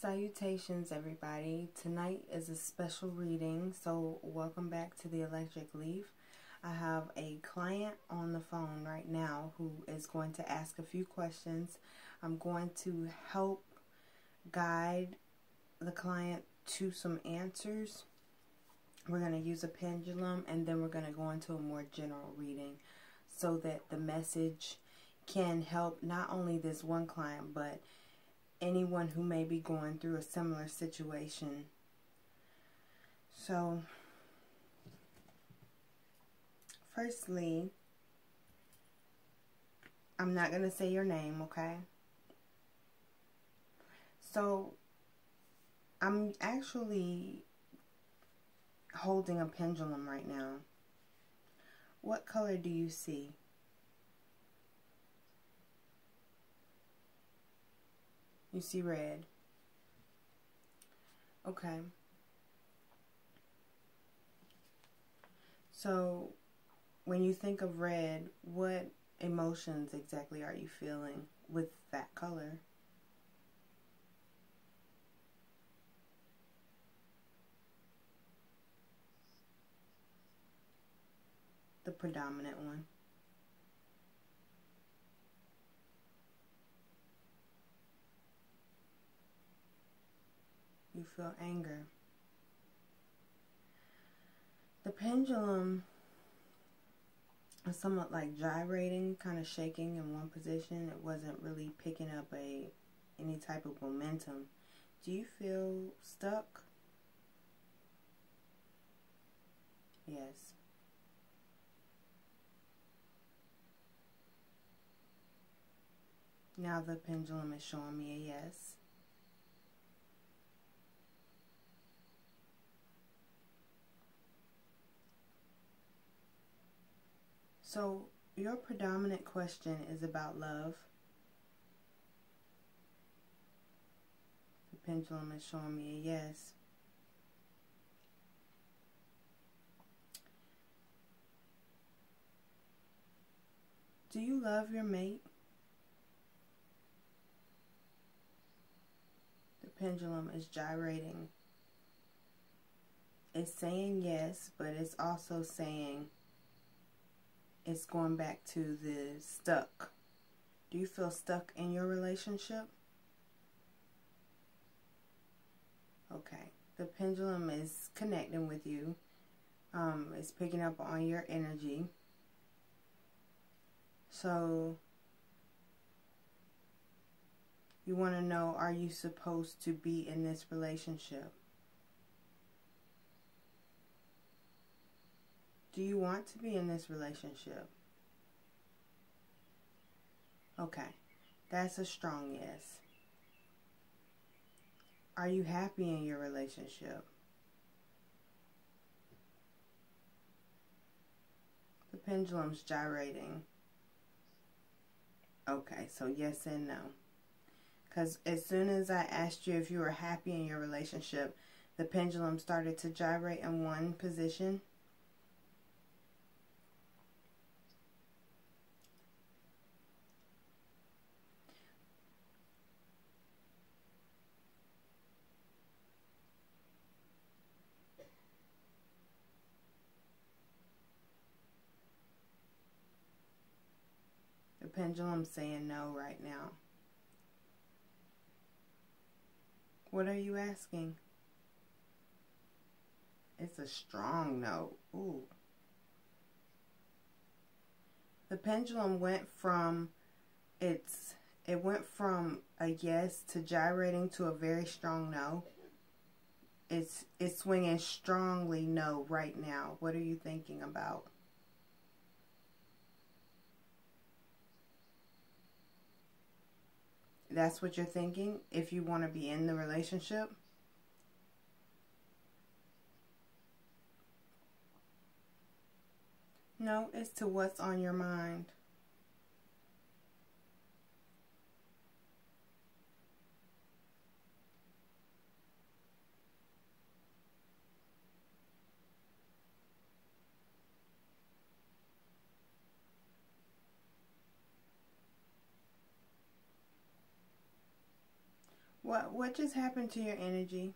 Salutations, everybody. Tonight is a special reading, so welcome back to the Electric Leaf. I have a client on the phone right now who is going to ask a few questions. I'm going to help guide the client to some answers. We're going to use a pendulum, and then we're going to go into a more general reading so that the message can help not only this one client, but anyone who may be going through a similar situation. So, firstly, I'm not going to say your name, okay? So, I'm actually holding a pendulum right now. What color do you see? You see red. Okay. So, when you think of red, what emotions exactly are you feeling with that color? The predominant one. You feel anger. The pendulum is somewhat like gyrating, kind of shaking in one position. It wasn't really picking up any type of momentum. Do you feel stuck? Yes. Now the pendulum is showing me a yes. So, your predominant question is about love. The pendulum is showing me a yes. Do you love your mate? The pendulum is gyrating. It's saying yes, but it's also saying it's going back to the stuck. Do you feel stuck in your relationship? Okay. The pendulum is connecting with you. It's picking up on your energy. So, you want to know, are you supposed to be in this relationship? Do you want to be in this relationship? Okay, that's a strong yes. Are you happy in your relationship? The pendulum's gyrating. Okay, so yes and no. Because as soon as I asked you if you were happy in your relationship, the pendulum started to gyrate in one position. The pendulum's saying no right now. What are you asking? It's a strong no. Ooh. The pendulum went from it went from a yes to gyrating to a very strong no. It's swinging strongly no right now. What are you thinking about? That's what you're thinking if you want to be in the relationship? No, it's to what's on your mind. What just happened to your energy?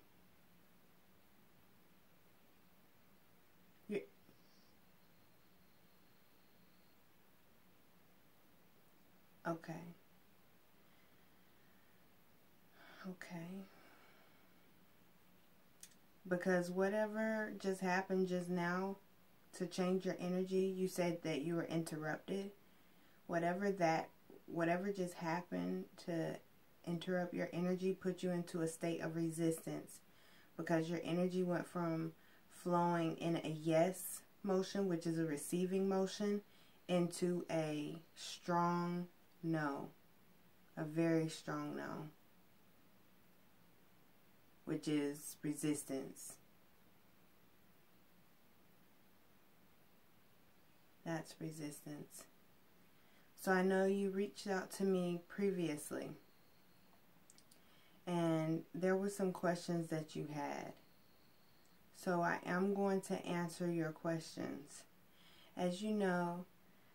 Okay. Okay. Because whatever just happened just now to change your energy, you said that you were interrupted. Whatever just happened to interrupt your energy put you into a state of resistance, because your energy went from flowing in a yes motion, which is a receiving motion, into a strong no, a very strong no, which is resistance. That's resistance. So I know you reached out to me previously, and there were some questions that you had. So I am going to answer your questions. As you know,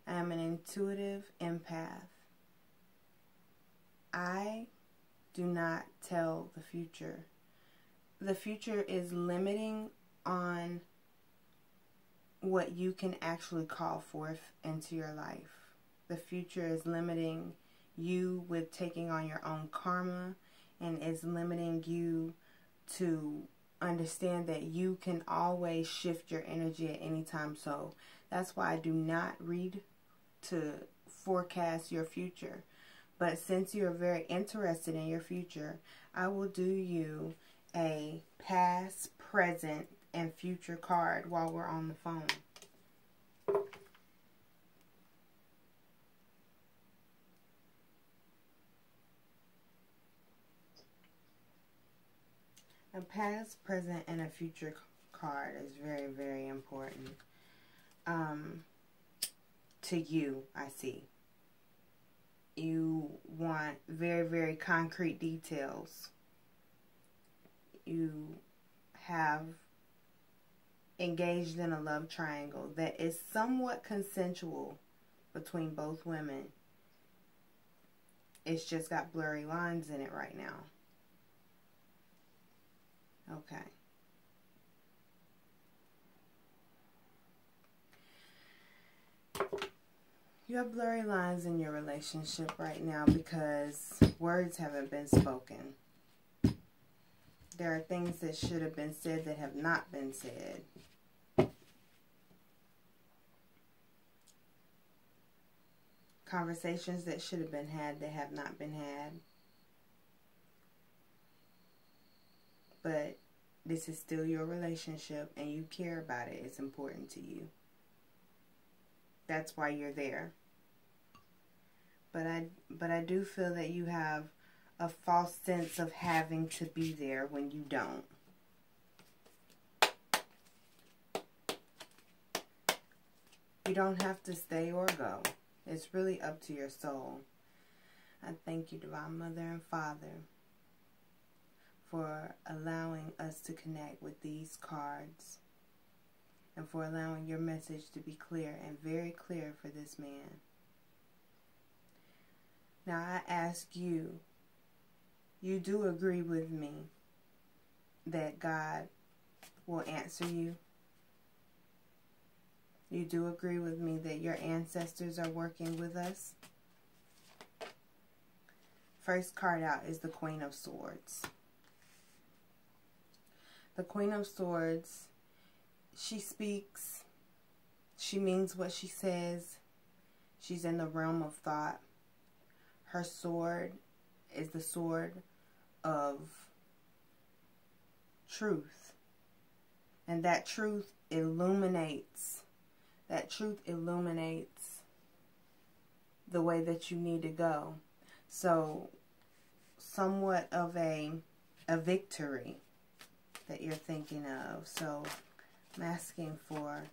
I am an intuitive empath. I do not tell the future. The future is limiting on what you can actually call forth into your life. The future is limiting you with taking on your own karma, and is limiting you to understand that you can always shift your energy at any time. So that's why I do not read to forecast your future. But since you're very interested in your future, I will do you a past, present, and future card while we're on the phone. A past, present, and a future card is very, very important to you, I see. You want very, very concrete details. You have engaged in a love triangle that is somewhat consensual between both women. It's just got blurry lines in it right now. Okay. You have blurry lines in your relationship right now because words haven't been spoken. There are things that should have been said that have not been said. Conversations that should have been had that have not been had. But this is still your relationship and you care about it. It's important to you. That's why you're there. But I do feel that you have a false sense of having to be there when you don't. You don't have to stay or go. It's really up to your soul. I thank you, Divine Mother and Father, for allowing us to connect with these cards, and for allowing your message to be clear and very clear for this man. Now I ask you, you do agree with me that God will answer you? You do agree with me that your ancestors are working with us? First card out is the Queen of Swords. The Queen of Swords, she speaks, she means what she says, she's in the realm of thought. Her sword is the sword of truth. And that truth illuminates. That truth illuminates the way that you need to go. So, somewhat of a victory that you're thinking of. So, I'm asking for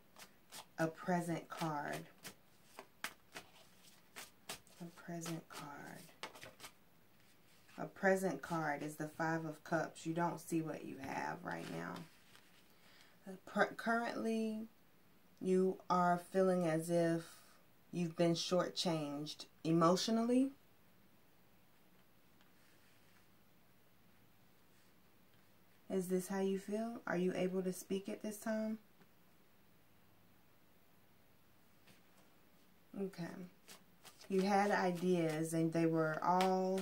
a present card. A present card. A present card is the Five of Cups. You don't see what you have right now. Currently, you are feeling as if you've been shortchanged emotionally. Is this how you feel? Are you able to speak at this time? Okay. You had ideas and they were all,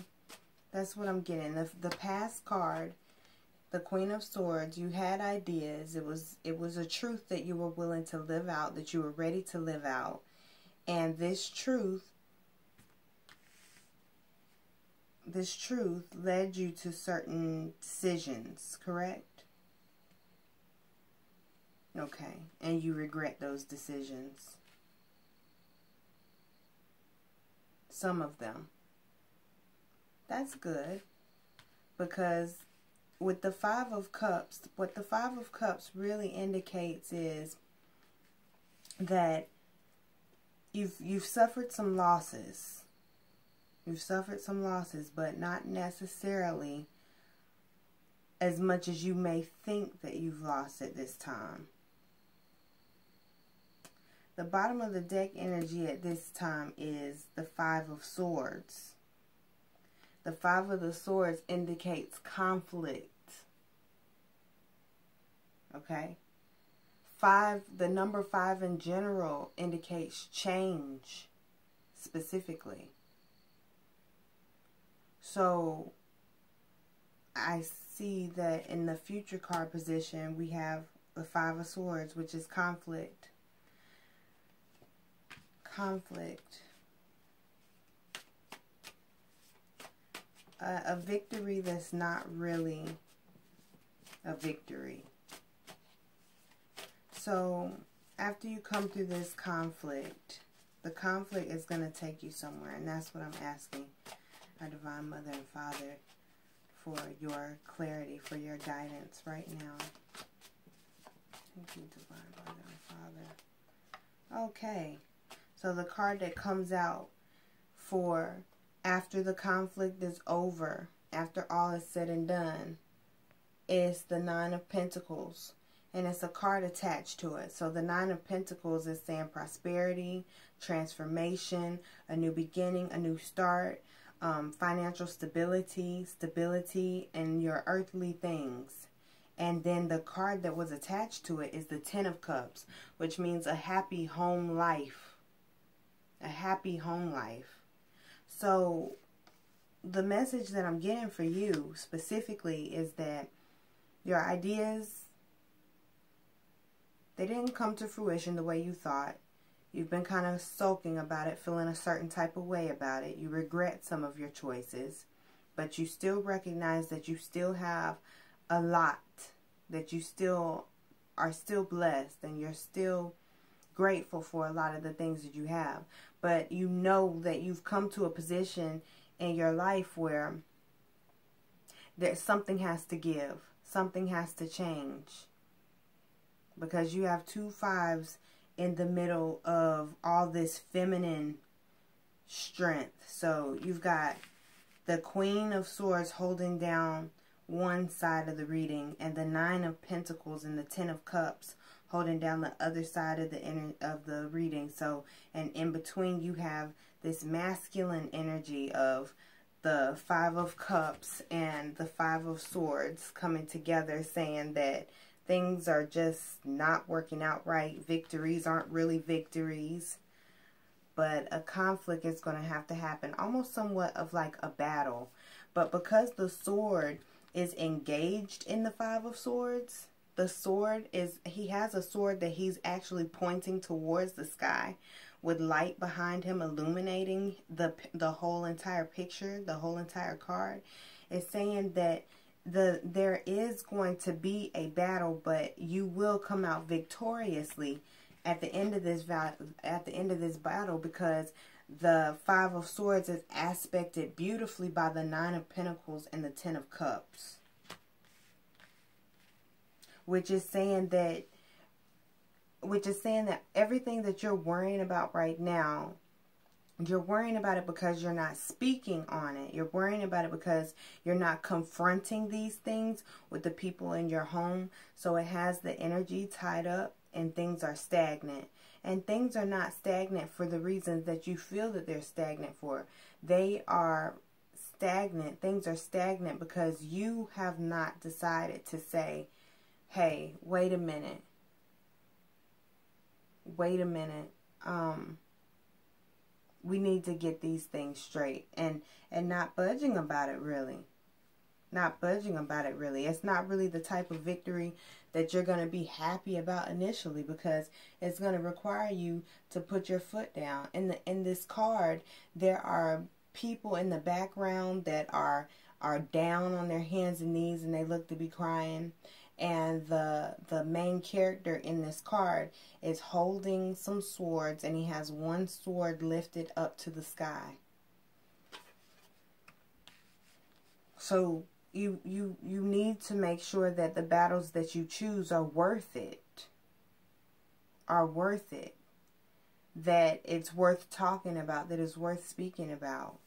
that's what I'm getting. The past card, the Queen of Swords, you had ideas. It was a truth that you were willing to live out, that you were ready to live out. And this truth led you to certain decisions, correct? Okay. And you regret those decisions. Some of them. That's good. Because with the Five of Cups, what the Five of Cups really indicates is that you've suffered some losses. You've suffered some losses, but not necessarily as much as you may think that you've lost at this time. The bottom of the deck energy at this time is the Five of Swords. The Five of the Swords indicates conflict. Okay? The number 5 in general indicates change, specifically. So, I see that in the future card position, we have the Five of Swords, which is conflict. Conflict. A victory that's not really a victory. So, after you come through this conflict, the conflict is going to take you somewhere. And that's what I'm asking our Divine Mother and Father for your clarity, for your guidance right now. Thank you, Divine Mother and Father. Okay. So the card that comes out for after the conflict is over, after all is said and done, is the Nine of Pentacles. And it's a card attached to it. So the Nine of Pentacles is saying prosperity, transformation, a new beginning, a new start, financial stability in your earthly things. And then the card that was attached to it is the Ten of Cups, which means a happy home life. A happy home life. So the message that I'm getting for you specifically is that your ideas, they didn't come to fruition the way you thought. You've been kind of sulking about it, feeling a certain type of way about it. You regret some of your choices, but you still recognize that you still have a lot, that you are still blessed, and you're still grateful for a lot of the things that you have. But you know that you've come to a position in your life where something has to give. Something has to change. Because you have 2 5s in the middle of all this feminine strength. So you've got the Queen of Swords holding down one side of the reading, and the Nine of Pentacles and the Ten of Cups holding down the other side of the reading. So, and in between you have this masculine energy of the Five of Cups and the Five of Swords coming together, saying that things are just not working out right. Victories aren't really victories. But a conflict is going to have to happen. Almost somewhat of like a battle. But because the sword is engaged in the Five of Swords, the sword is, he has a sword that he's actually pointing towards the sky with light behind him illuminating the whole entire picture, the whole entire card. It's saying that there is going to be a battle, but you will come out victoriously at the end of this battle, because the Five of Swords is aspected beautifully by the Nine of Pentacles and the Ten of Cups. Which is saying that everything that you're worrying about right now, you're worrying about it because you're not speaking on it. You're worrying about it because you're not confronting these things with the people in your home. So it has the energy tied up and things are stagnant. And things are not stagnant for the reasons that you feel that they're stagnant for. They are stagnant. Things are stagnant because you have not decided to say, hey, wait a minute. Wait a minute. We need to get these things straight. And not budging about it, really. Not budging about it, really. It's not really the type of victory that you're going to be happy about initially, because it's going to require you to put your foot down. In this card, there are people in the background that are down on their hands and knees, and they look to be crying. And the main character in this card is holding some swords, and he has one sword lifted up to the sky. So you need to make sure that the battles that you choose are worth it. Are worth it. That it's worth talking about, that it's worth speaking about.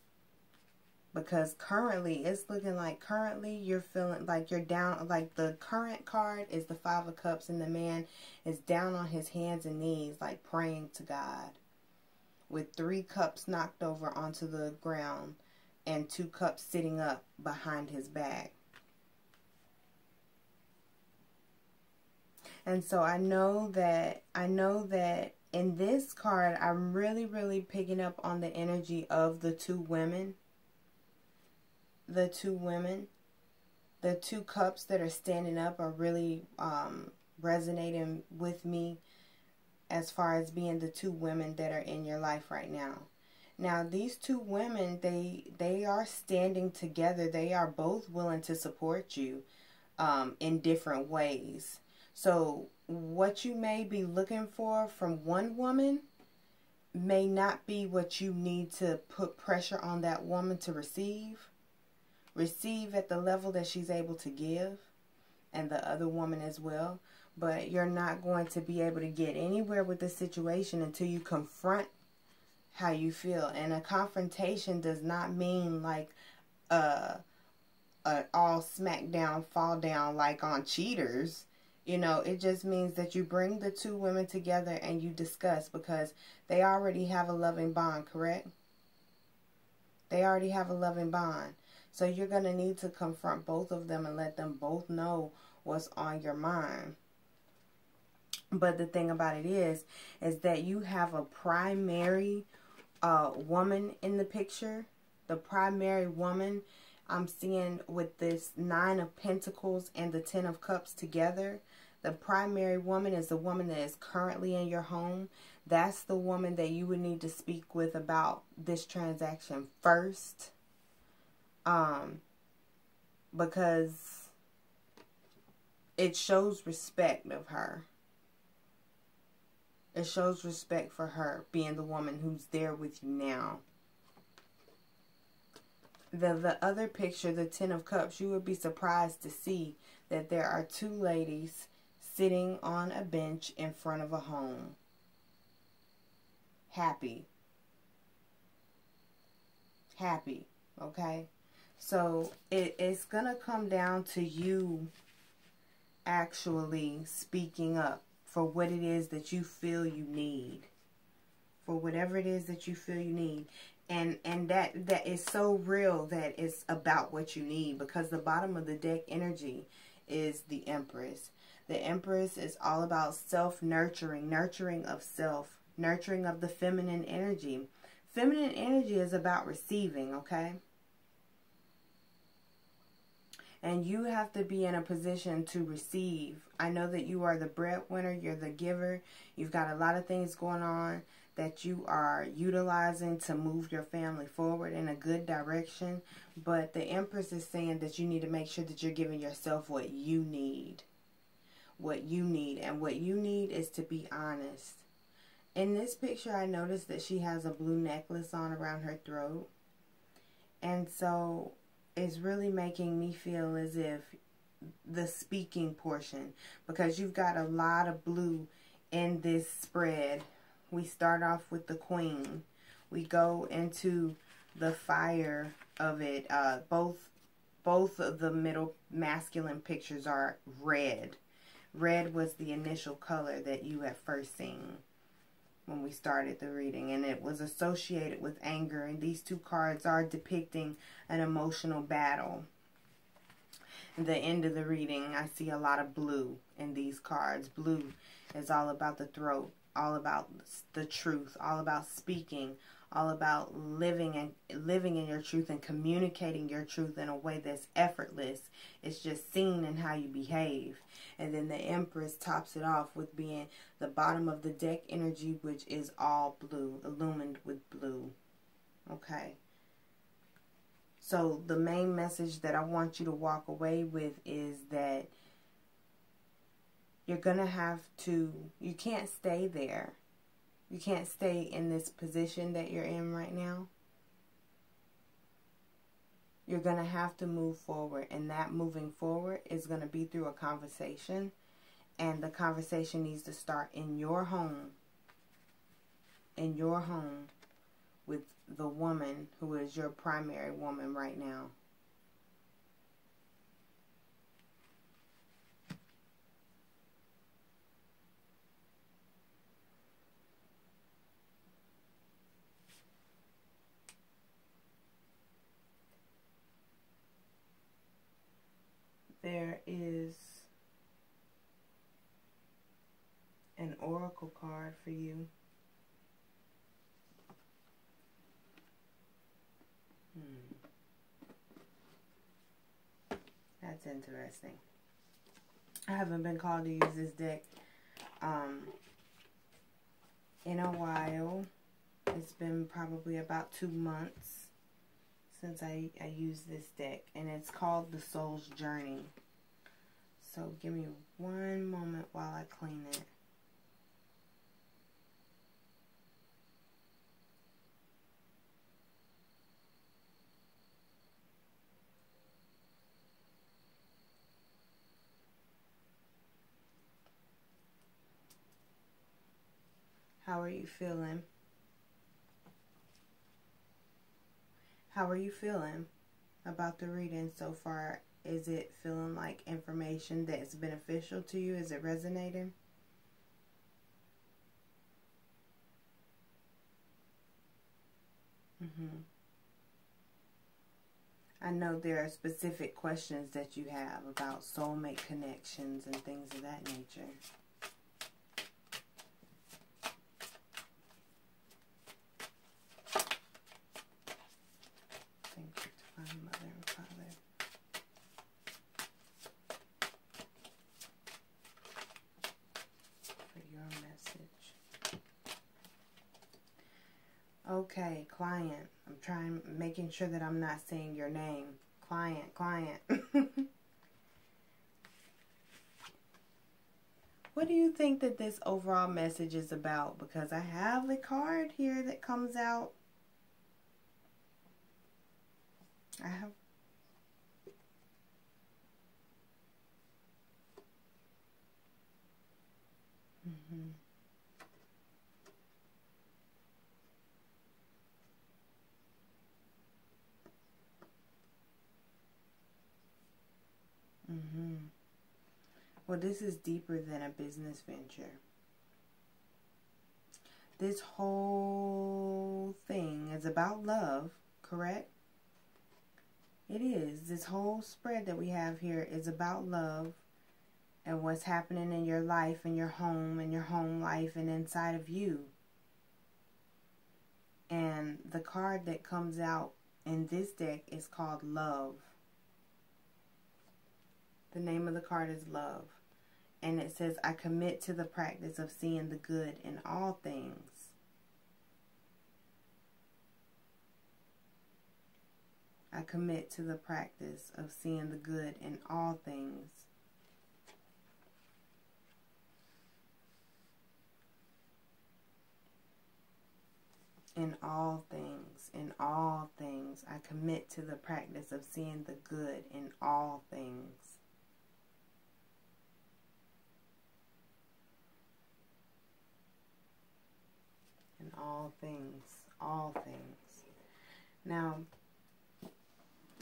Because currently, it's looking like currently you're feeling like you're down. Like the current card is the Five of Cups, and the man is down on his hands and knees, like praying to God, with 3 cups knocked over onto the ground and 2 cups sitting up behind his back. And so I know that in this card, I'm really picking up on the energy of the 2 women. The 2 women, the 2 cups that are standing up are really resonating with me as far as being the 2 women that are in your life right now. Now, these 2 women, they are standing together. They are both willing to support you in different ways. So what you may be looking for from one woman may not be what you need to put pressure on that woman to receive. Receive at the level that she's able to give, and the other woman as well. But you're not going to be able to get anywhere with the situation until you confront how you feel. And a confrontation does not mean like all smack down, fall down like on cheaters. You know, it just means that you bring the 2 women together and you discuss, because they already have a loving bond, correct? They already have a loving bond. So you're going to need to confront both of them and let them both know what's on your mind. But the thing about it is that you have a primary woman in the picture. The primary woman I'm seeing with this 9 of Pentacles and the 10 of Cups together. The primary woman is the woman that is currently in your home. That's the woman that you would need to speak with about this transaction first. Because it shows respect of her. It shows respect for her being the woman who's there with you now. The other picture, the 10 of Cups, you would be surprised to see that there are 2 ladies sitting on a bench in front of a home. Happy. Happy, okay? So it's going to come down to you actually speaking up for what it is that you feel you need. For whatever it is that you feel you need. And that is so real that it's about what you need, because the bottom of the deck energy is the Empress. The Empress is all about self-nurturing, nurturing of self, nurturing of the feminine energy. Feminine energy is about receiving, okay? And you have to be in a position to receive. I know that you are the breadwinner, you're the giver. You've got a lot of things going on that you are utilizing to move your family forward in a good direction. But the Empress is saying that you need to make sure that you're giving yourself what you need. What you need. And what you need is to be honest. In this picture, I noticed that she has a blue necklace on around her throat. And so it's really making me feel as if the speaking portion, because you've got a lot of blue in this spread. We start off with the Queen. We go into the fire of it. Both of the middle masculine pictures are red. Red was the initial color that you had first seen when we started the reading, and it was associated with anger, and these two cards are depicting an emotional battle. At the end of the reading, I see a lot of blue in these cards. Blue is all about the throat, all about the truth, all about speaking, all about living in your truth and communicating your truth in a way that's effortless. It's just seen in how you behave. And then the Empress tops it off with being the bottom of the deck energy, which is all blue, illumined with blue. Okay. So the main message that I want you to walk away with is that you're going to have to, you can't stay there. You can't stay in this position that you're in right now. You're going to have to move forward, and that moving forward is going to be through a conversation, and the conversation needs to start in your home. In your home with the woman who is your primary woman right now. There is an oracle card for you. That's interesting. I haven't been called to use this deck in a while. It's been probably about 2 months since I used this deck, and it's called The Soul's Journey. So give me one moment while I clean it. How are you feeling? How are you feeling about the reading so far? Is it feeling like information that's beneficial to you? Is it resonating? I know there are specific questions that you have about soulmate connections and things of that nature. Okay, client. I'm making sure that I'm not saying your name. Client. What do you think that this overall message is about? Because I have a card here that comes out. I have... Well, this is deeper than a business venture. This whole thing is about love, correct? It is. This whole spread that we have here is about love and what's happening in your life and your home life and inside of you. And the card that comes out in this deck is called Love. The name of the card is Love. And it says, I commit to the practice of seeing the good in all things. I commit to the practice of seeing the good in all things. In all things, in all things. I commit to the practice of seeing the good in all things. In all things, all things. Now,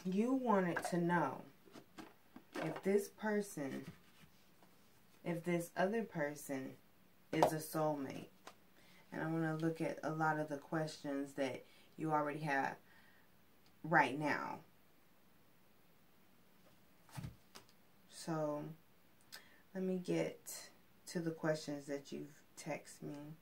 you wanted to know if this other person is a soulmate. And I want to look at a lot of the questions that you already have right now. So let me get to the questions that you've texted me.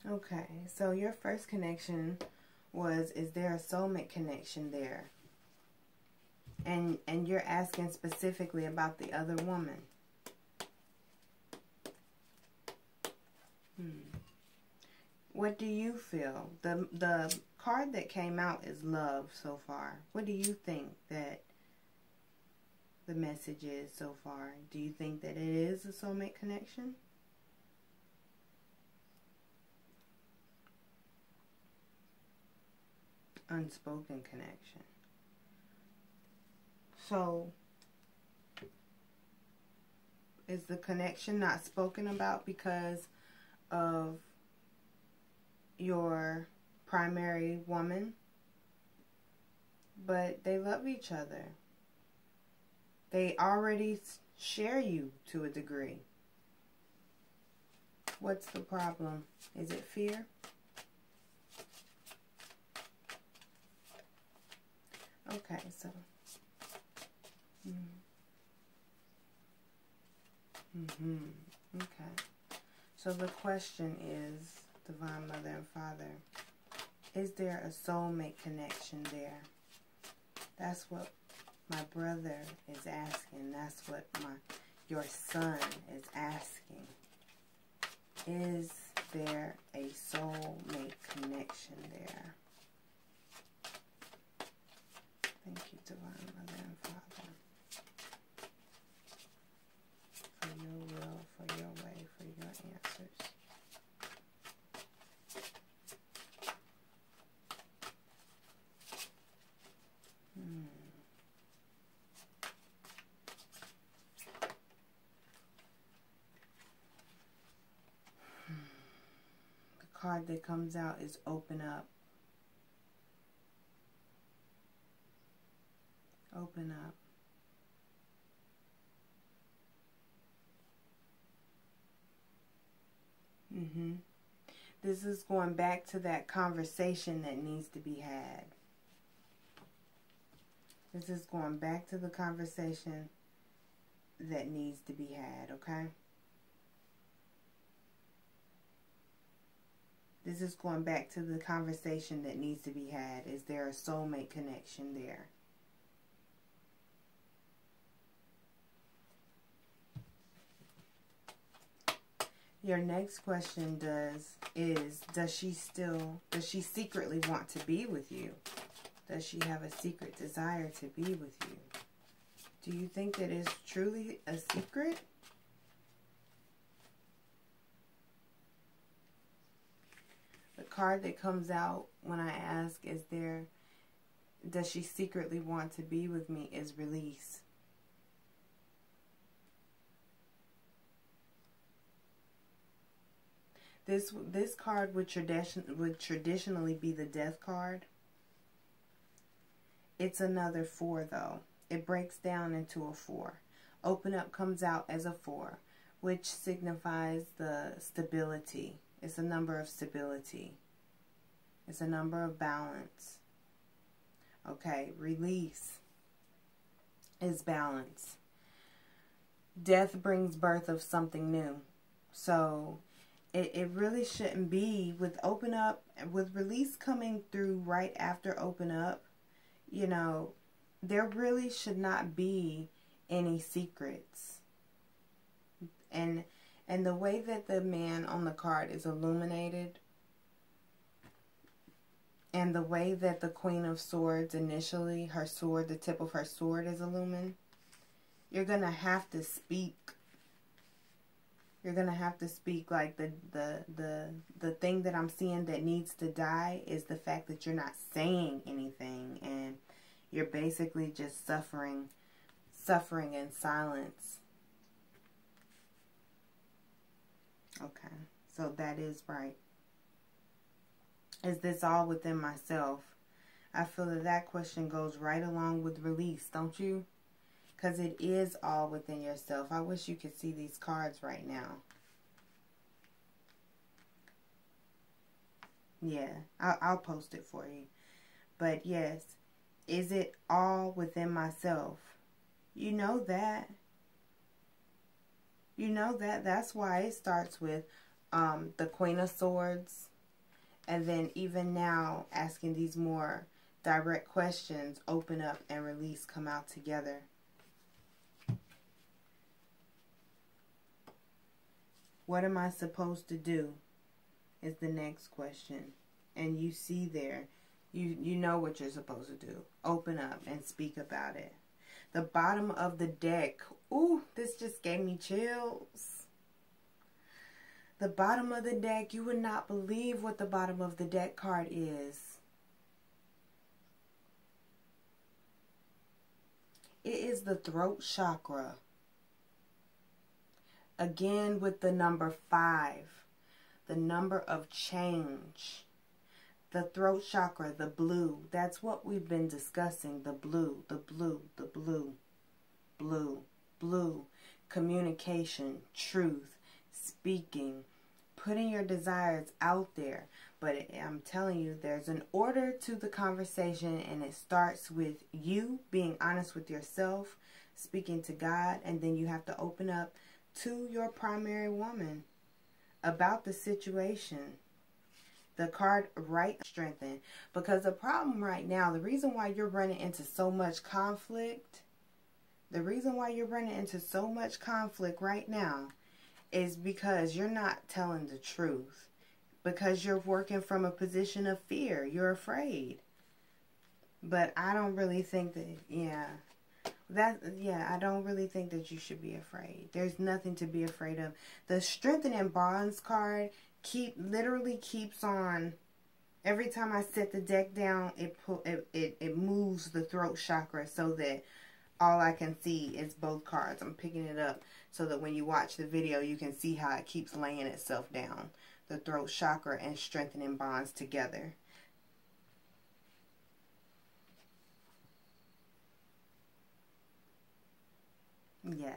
Okay, so your first connection was, is there a soulmate connection there? And you're asking specifically about the other woman. What do you feel? The card that came out is love so far. What do you think that the message is so far? Do you think that it is a soulmate connection? Unspoken connection. So, is the connection not spoken about because of your primary woman? But they love each other. They already share you to a degree. What's the problem? Is it fear? Okay, so okay. So the question is, Divine Mother and Father, is there a soulmate connection there? That's what my brother is asking. That's what your son is asking. Is there a soulmate connection there? Thank you, Divine Mother and Father, for your will, for your way, for your answers. The card that comes out is Open Up. Open up. This is going back to that conversation that needs to be had. This is going back to the conversation that needs to be had, okay? This is going back to the conversation that needs to be had. Is there a soulmate connection there? Your next question does she secretly want to be with you? Does she have a secret desire to be with you? Do you think that it's truly a secret? The card that comes out when I ask, does she secretly want to be with me, is Release. This card would traditionally be the Death card. It's another 4 though. It breaks down into a 4. Open Up comes out as a 4, which signifies the stability. It's a number of stability. It's a number of balance. Okay, Release is balance. Death brings birth of something new. So it really shouldn't be with Open Up, with Release coming through right after Open Up. You know, there really should not be any secrets. And the way that the man on the card is illuminated, and the way that the Queen of Swords initially, her sword, the tip of her sword is illumined, you're going to have to speak. You're going to have to speak. Like the thing that I'm seeing that needs to die is the fact that you're not saying anything, and you're basically just suffering in silence. Okay, so that is right. Is this all within myself? I feel that that question goes right along with release, don't you? Because it is all within yourself. I wish you could see these cards right now. Yeah, I'll post it for you. But yes, is it all within myself? You know that. You know that. That's why it starts with the Queen of Swords. And then even now, asking these more direct questions, open up and release, come out together. What am I supposed to do is the next question. And you see there, you know what you're supposed to do. Open up and speak about it. The bottom of the deck. Ooh, this just gave me chills. The bottom of the deck, you would not believe what the bottom of the deck card is. It is the throat chakra. Again with the number 5. The number of change. The throat chakra, the blue. That's what we've been discussing. The blue, the blue, the blue. Blue, blue. Communication, truth, speaking, putting your desires out there. But I'm telling you, there's an order to the conversation, and it starts with you being honest with yourself, speaking to God, and then you have to open up to your primary woman about the situation. The card right, strengthen. Because the problem right now, the reason why you're running into so much conflict, right now is because you're not telling the truth. Because you're working from a position of fear. You're afraid. But I don't really think that, I don't really think that you should be afraid. There's nothing to be afraid of. The strengthening bonds card literally keeps on. Every time I set the deck down, it moves the throat chakra so that all I can see is both cards. I'm picking it up so that when you watch the video, you can see how it keeps laying itself down. The throat chakra and strengthening bonds together. Yeah.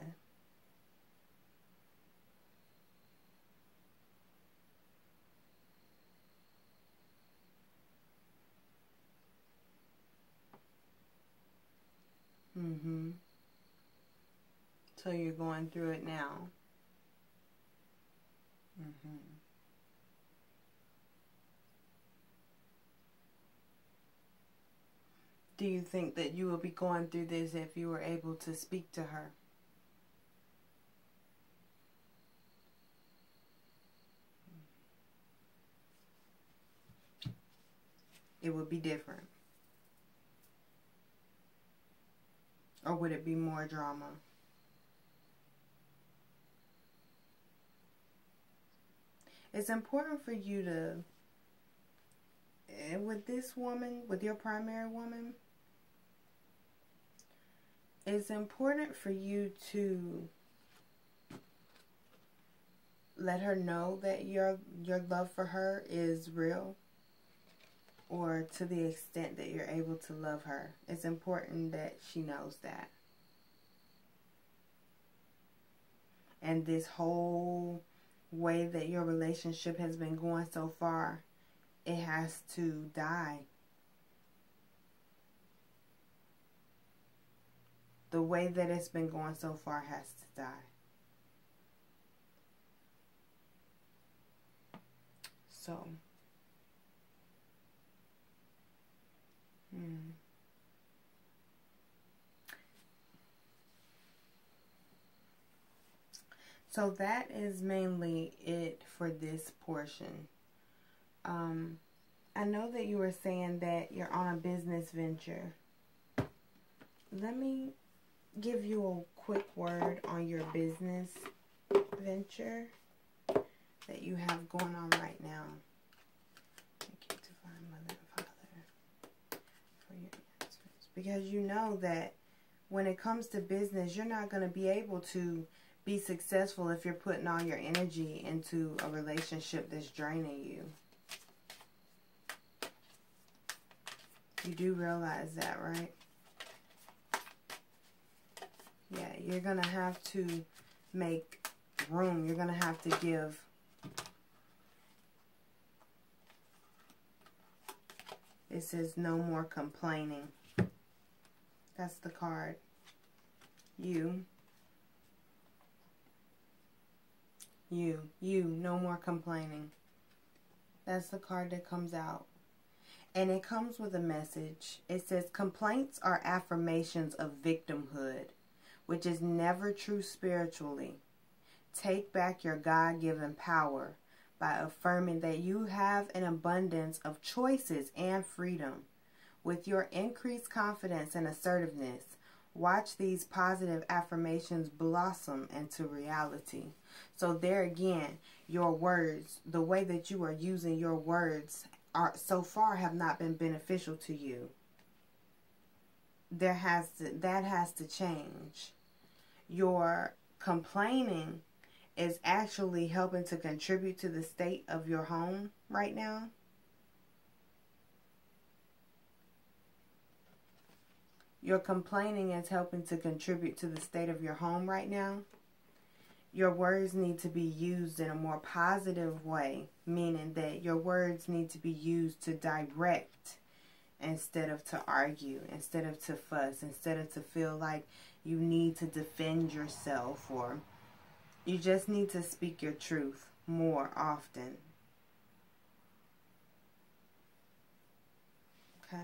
So you're going through it now. Do you think that you will be going through this if you were able to speak to her? It would be different. Or would it be more drama? It's important for you to, with this woman, with your primary woman, it's important for you to let her know that your love for her is real, or to the extent that you're able to love her. It's important that she knows that. And this whole way that your relationship has been going so far, it has to die. The way that it's been going so far has to die. So, So that is mainly it for this portion. I know that you were saying that you're on a business venture. Let me give you a quick word on your business venture that you have going on right now. Thank you, Divine Mother and Father, for your answers. Because you know that when it comes to business, you're not going to be able to be successful if you're putting all your energy into a relationship that's draining you. You do realize that, right? Yeah, you're going to have to make room. You're going to have to give. It says no more complaining. That's the card. You, no more complaining. That's the card that comes out. And it comes with a message. It says, complaints are affirmations of victimhood, which is never true spiritually. Take back your God-given power by affirming that you have an abundance of choices and freedom. With your increased confidence and assertiveness, watch these positive affirmations blossom into reality. So there again, your words, the way that you are using your words so far have not been beneficial to you. That has to change. Your complaining is actually helping to contribute to the state of your home right now. Your complaining is helping to contribute to the state of your home right now. Your words need to be used in a more positive way, meaning that your words need to be used to direct instead of to argue, instead of to fuss, instead of to feel like you need to defend yourself, or you just need to speak your truth more often. Okay?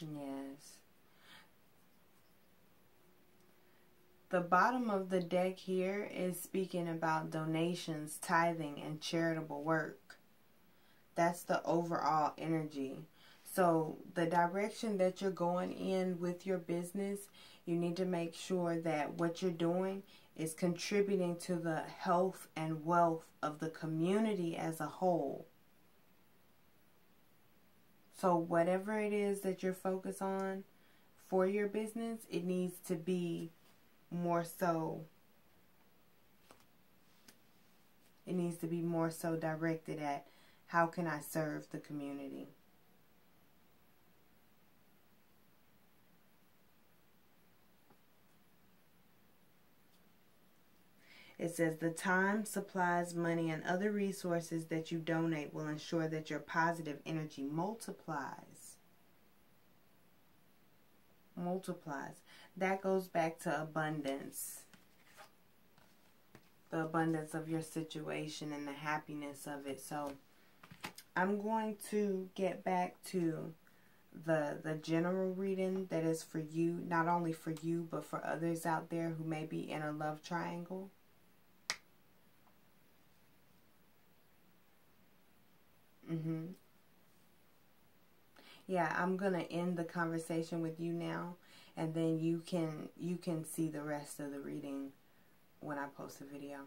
Yes. The bottom of the deck here is speaking about donations, tithing, and charitable work. That's the overall energy. So the direction that you're going in with your business, you need to make sure that what you're doing is contributing to the health and wealth of the community as a whole. So whatever it is that you're focused on for your business, it needs to be more so. It needs to be more so directed at how can I serve the community. It says the time, supplies, money, and other resources that you donate will ensure that your positive energy multiplies. Multiplies. That goes back to abundance. The abundance of your situation and the happiness of it. So I'm going to get back to the general reading that is for you, not only for you, but for others out there who may be in a love triangle. Yeah, I'm gonna end the conversation with you now, and then you can see the rest of the reading when I post a video.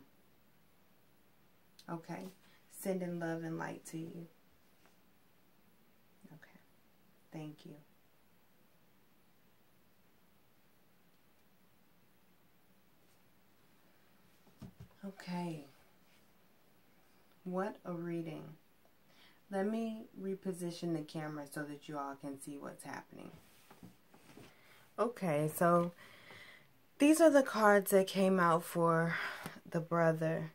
Okay, sending love and light to you. Okay, thank you. Okay, what a reading. Let me reposition the camera so that you all can see what's happening. Okay, so these are the cards that came out for the brother.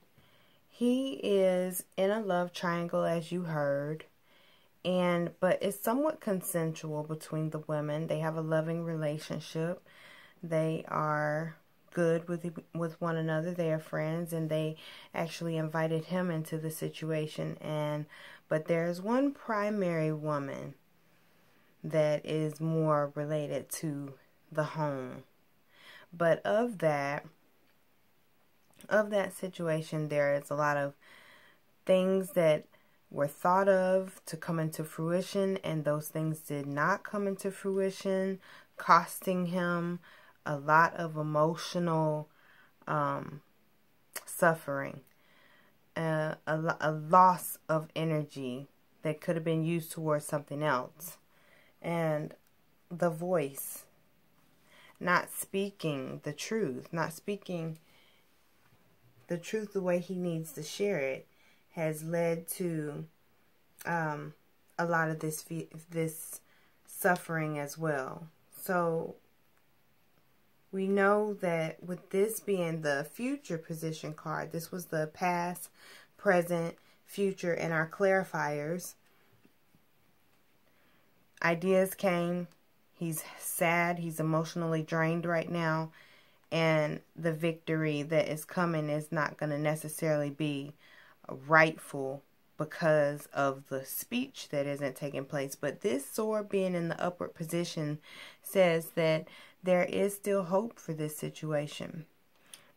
He is in a love triangle, as you heard, but it's somewhat consensual between the women. They have a loving relationship. They are good with one another. They are friends, and they actually invited him into the situation. But there's one primary woman that is more related to the home. But of that situation, there is a lot of things that were thought of to come into fruition, and those things did not come into fruition, costing him a lot of emotional suffering. A loss of energy that could have been used towards something else. And the voice, not speaking the truth, not speaking the truth the way he needs to share it has led to a lot of this suffering as well. So we know that with this being the future position card, this was the past, present, future, and our clarifiers. Ideas came. He's sad. He's emotionally drained right now. And the victory that is coming is not going to necessarily be rightful because of the speech that isn't taking place. But this sword being in the upward position says that there is still hope for this situation.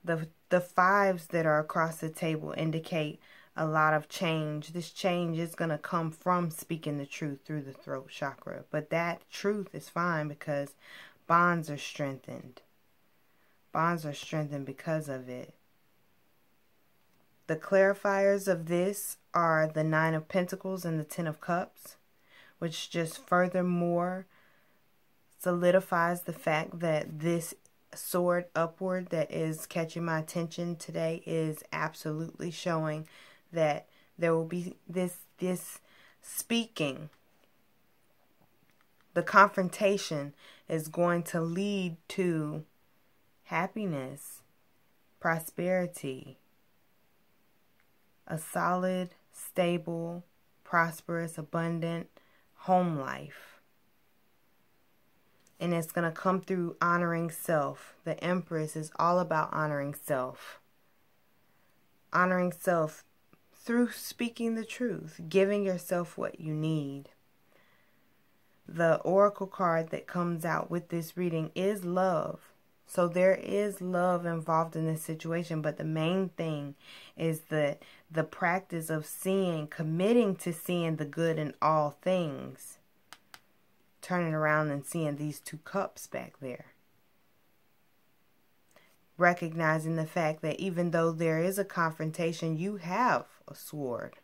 The fives that are across the table indicate a lot of change. This change is going to come from speaking the truth through the throat chakra. But that truth is fine because bonds are strengthened. Bonds are strengthened because of it. The clarifiers of this are the Nine of Pentacles and the Ten of Cups, which just furthermore solidifies the fact that this sword upward that is catching my attention today is absolutely showing that there will be this speaking. The confrontation is going to lead to happiness, prosperity, a solid, stable, prosperous, abundant home life. And it's going to come through honoring self. The Empress is all about honoring self. Honoring self through speaking the truth, giving yourself what you need. The Oracle card that comes out with this reading is love. So there is love involved in this situation, but the main thing is that the practice of seeing, committing to seeing the good in all things. Turning around and seeing these two cups back there. Recognizing the fact that even though there is a confrontation, you have a sword.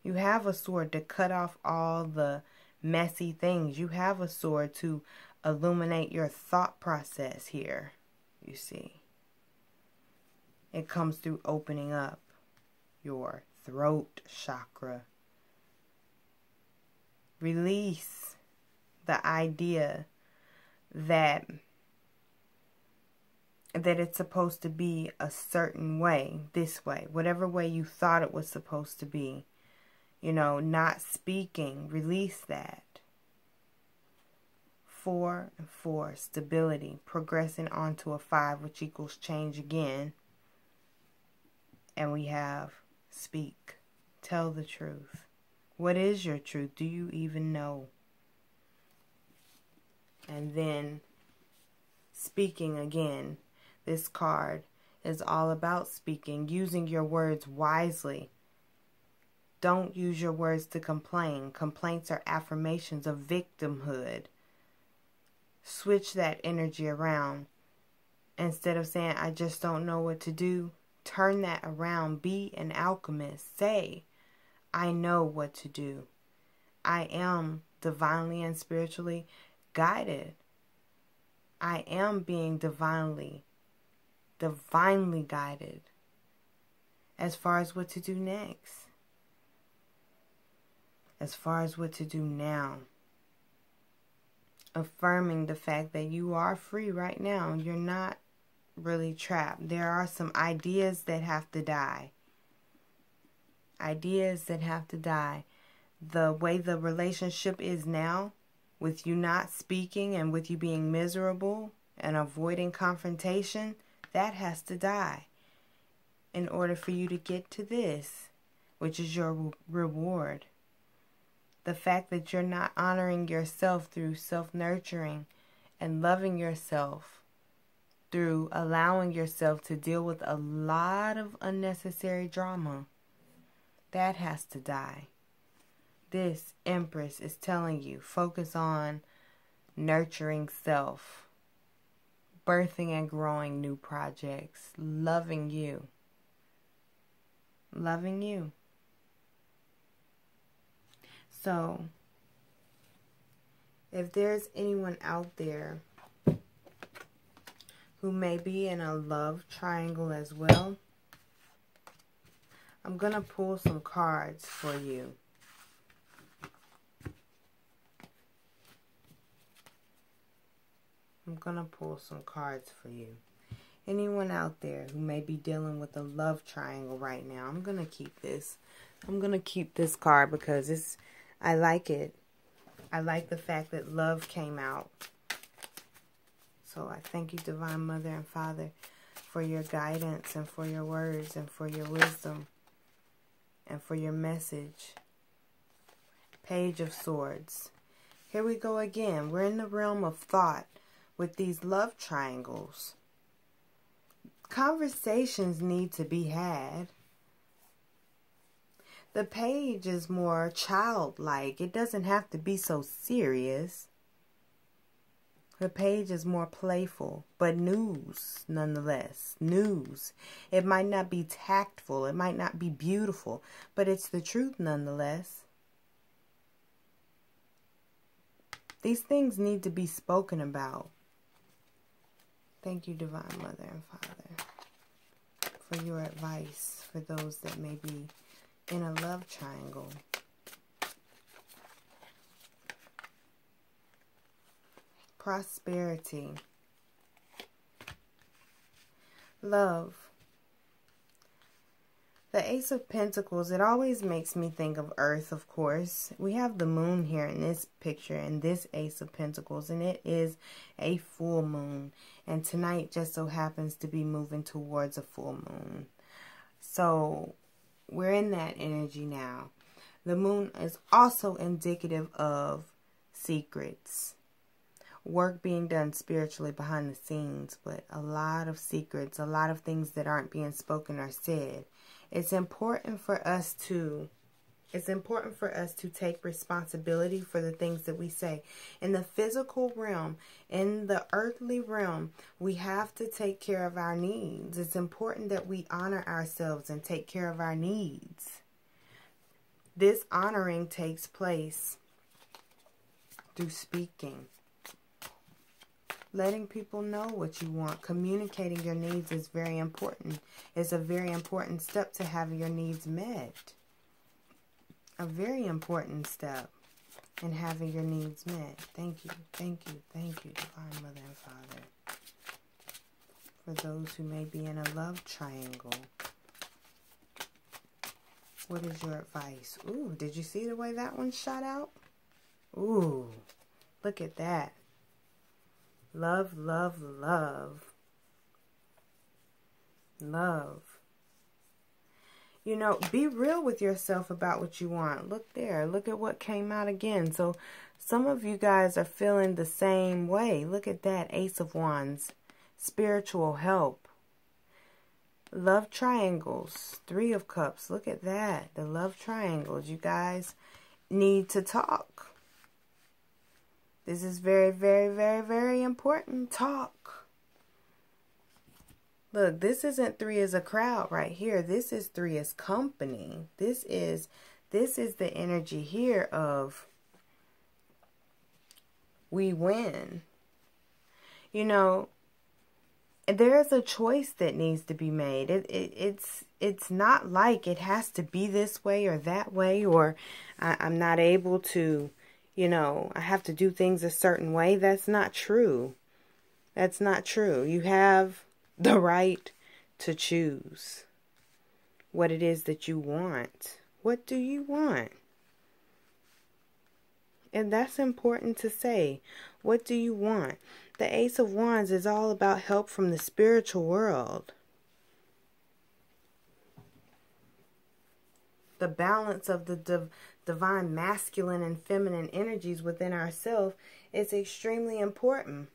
You have a sword to cut off all the messy things. You have a sword to illuminate your thought process here, you see. It comes through opening up your throat chakra. Release the idea that it's supposed to be a certain way, this way, whatever way you thought it was supposed to be. You know, not speaking, release that. 4 and 4, stability, progressing onto a 5, which equals change again. And we have speak, tell the truth. What is your truth? Do you even know? And then speaking again. This card is all about speaking, using your words wisely. Don't use your words to complain. Complaints are affirmations of victimhood. Switch that energy around. Instead of saying, I just don't know what to do, turn that around. Be an alchemist. Say, I know what to do. I am divinely and spiritually guided. I am being divinely guided as far as what to do next. As far as what to do now. Affirming the fact that you are free right now. You're not really trapped. There are some ideas that have to die. Ideas that have to die. The way the relationship is now, with you not speaking and with you being miserable and avoiding confrontation, that has to die in order for you to get to this, which is your reward. The fact that you're not honoring yourself through self-nurturing and loving yourself through allowing yourself to deal with a lot of unnecessary drama, that has to die. This Empress is telling you, focus on nurturing self, birthing and growing new projects, loving you. Loving you. So, if there's anyone out there who may be in a love triangle as well, I'm going to pull some cards for you. I'm going to pull some cards for you. Anyone out there who may be dealing with a love triangle right now, I'm going to keep this. I'm going to keep this card because I like it. I like the fact that love came out. So I thank you, Divine Mother and Father, for your guidance and for your words and for your wisdom and for your message. Page of Swords. Here we go again. We're in the realm of thought with these love triangles. Conversations need to be had. The page is more childlike. It doesn't have to be so serious. The page is more playful, but news nonetheless. News. It might not be tactful. It might not be beautiful, but it's the truth nonetheless. These things need to be spoken about. Thank you, Divine Mother and Father, for your advice for those that may be in a love triangle. Prosperity. Love. The Ace of Pentacles, it always makes me think of Earth, of course. We have the moon here in this picture and this Ace of Pentacles, and it is a full moon. And tonight just so happens to be moving towards a full moon. So we're in that energy now. The moon is also indicative of secrets. Work being done spiritually behind the scenes, but a lot of secrets, a lot of things that aren't being spoken or said. It's important for us to take responsibility for the things that we say. In the physical realm, in the earthly realm, we have to take care of our needs. It's important that we honor ourselves and take care of our needs. This honoring takes place through speaking. Letting people know what you want. Communicating your needs is very important. It's a very important step to have your needs met. A very important step in having your needs met. Thank you, thank you, thank you, Divine Mother and Father. For those who may be in a love triangle, what is your advice? Ooh, did you see the way that one shot out? Ooh, look at that. Love, love, love. Love. You know, be real with yourself about what you want. Look there. Look at what came out again. So some of you guys are feeling the same way. Look at that. Ace of Wands. Spiritual help. Love triangles. Three of Cups. Look at that. The love triangles. You guys need to talk. This is very, very, very, very important. Talk. Look, this isn't three as a crowd right here. This is three as company. This is the energy here of we win. You know, there's a choice that needs to be made. It's not like it has to be this way or that way, or I'm not able to, you know, I have to do things a certain way. That's not true. That's not true. You have the right to choose what it is that you want. What do you want? And that's important to say. What do you want? The Ace of Wands is all about help from the spiritual world. The balance of the divine masculine and feminine energies within ourselves is extremely important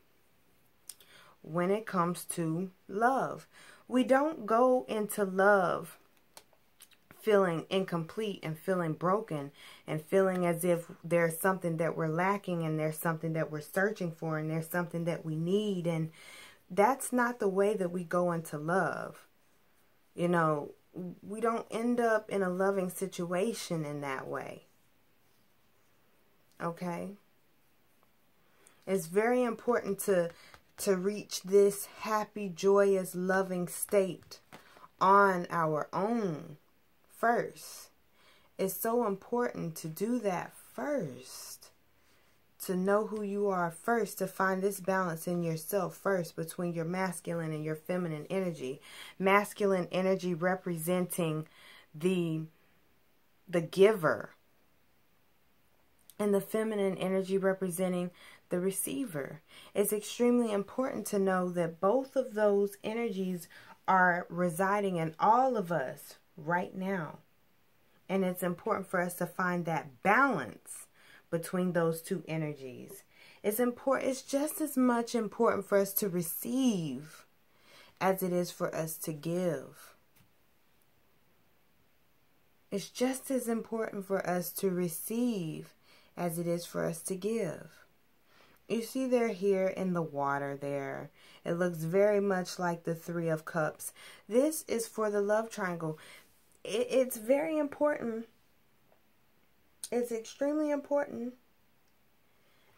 when it comes to love. We don't go into love feeling incomplete and feeling broken and feeling as if there's something that we're lacking and there's something that we're searching for and there's something that we need. And that's not the way that we go into love. You know, we don't end up in a loving situation in that way. Okay? It's very important to reach this happy, joyous, loving state on our own first. It's so important to do that first. To know who you are first. To find this balance in yourself first between your masculine and your feminine energy. Masculine energy representing the giver. And the feminine energy representing the receiver. It's extremely important to know that both of those energies are residing in all of us right now. And it's important for us to find that balance between those two energies. It's just as much important for us to receive as it is for us to give. It's just as important for us to receive as it is for us to give. You see they're here in the water there. It looks very much like the Three of Cups. This is for the love triangle. It's very important. It's extremely important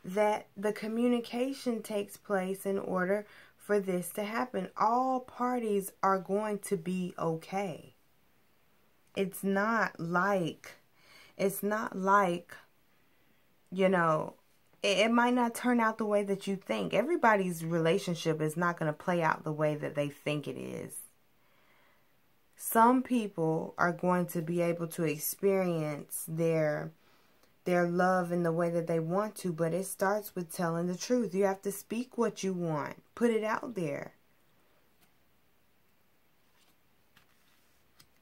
that the communication takes place in order for this to happen. All parties are going to be okay. It's not like, you know, it might not turn out the way that you think. Everybody's relationship is not going to play out the way that they think it is. Some people are going to be able to experience their love in the way that they want to, but it starts with telling the truth. You have to speak what you want. Put it out there.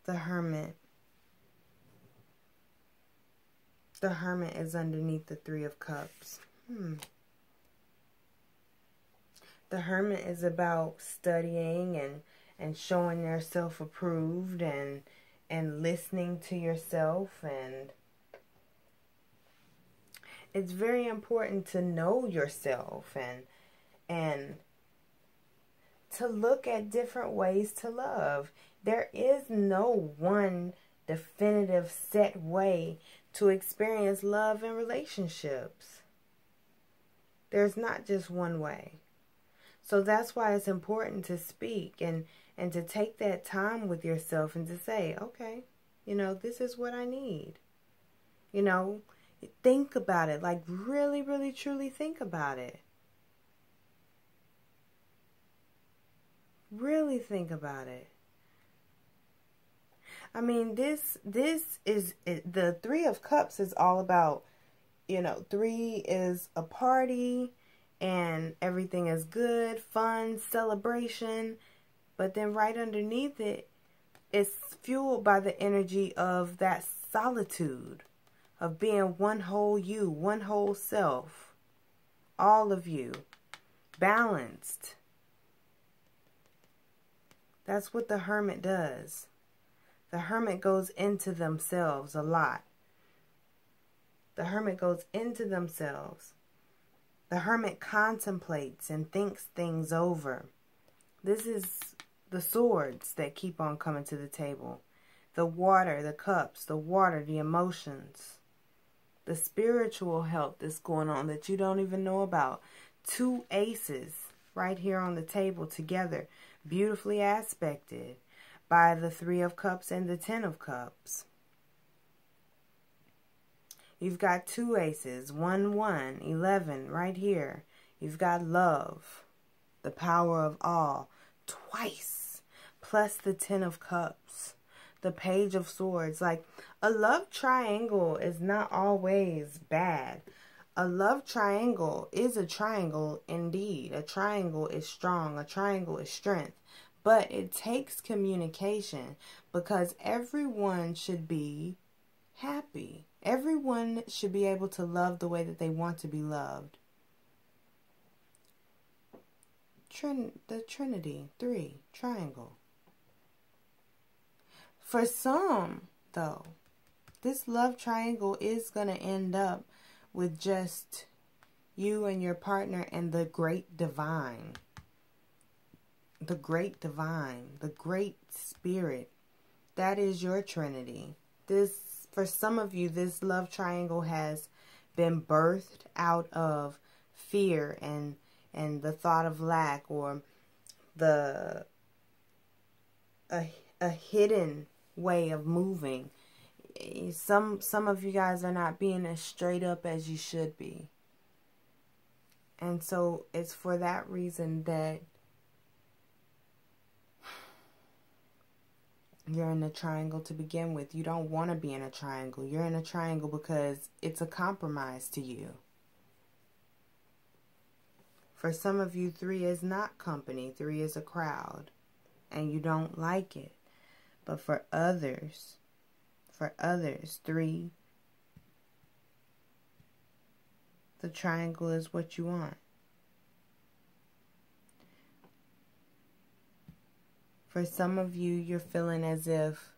The Hermit. The Hermit is underneath the Three of Cups. The Hermit is about studying and showing yourself approved and listening to yourself, and it's very important to know yourself and to look at different ways to love. There is no one definitive set way to experience love and relationships. There's not just one way. So that's why it's important to speak and to take that time with yourself and to say, okay, you know, this is what I need. You know, think about it. Like really, really, truly think about it. Really think about it. I mean, this is the Three of Cups is all about, you know, 3 is a party and everything is good, fun, celebration. But then right underneath it, it's fueled by the energy of that solitude, of being one whole you, one whole self, all of you, balanced. That's what the Hermit does. The Hermit goes into themselves a lot. The Hermit goes into themselves. The Hermit contemplates and thinks things over. This is the swords that keep on coming to the table. The water, the cups, the water, the emotions. The spiritual health that's going on that you don't even know about. 2 aces right here on the table together. Beautifully aspected by the 3 of Cups and the 10 of Cups. You've got 2 aces, 1, 1, 11 right here. You've got love, the power of all, twice, plus the 10 of Cups, the Page of Swords. Like, a love triangle is not always bad. A love triangle is a triangle indeed. A triangle is strong. A triangle is strength. But it takes communication because everyone should be happy. Everyone should be able to love the way that they want to be loved. The Trinity, 3, triangle. For some, though, this love triangle is going to end up with just you and your partner and the great divine. The great divine, the great spirit. That is your Trinity. For some of you, this love triangle has been birthed out of fear and the thought of lack, or a hidden, way of moving. Some of you guys are not being as straight up as you should be. And so it's for that reason that you're in a triangle to begin with. You don't want to be in a triangle. You're in a triangle because it's a compromise to you. For some of you, 3 is not company. 3 is a crowd. And you don't like it. But for others, 3, the triangle is what you want. For some of you, you're feeling as if,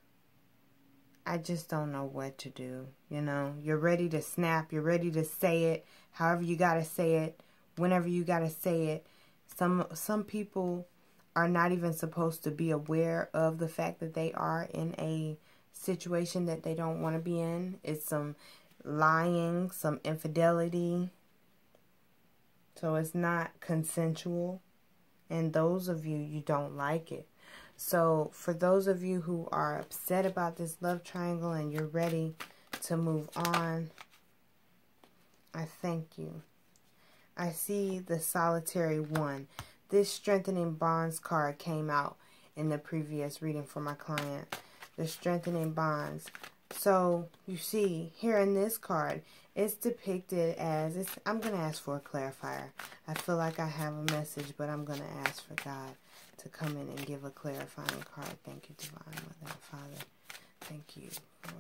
I just don't know what to do. You know, you're ready to snap. You're ready to say it however you got to say it, whenever you got to say it. Some people are not even supposed to be aware of the fact that they are in a situation that they don't want to be in. It's some lying, some infidelity. So it's not consensual. And those of you, you don't like it. So for those of you who are upset about this love triangle and you're ready to move on, I thank you. I see the solitary 1. This strengthening bonds card came out in the previous reading for my client. The strengthening bonds. So you see here in this card, it's depicted as, I'm going to ask for a clarifier. I feel like I have a message, but I'm going to ask for God to come in and give a clarifying card. Thank you, Divine Mother and Father. Thank you for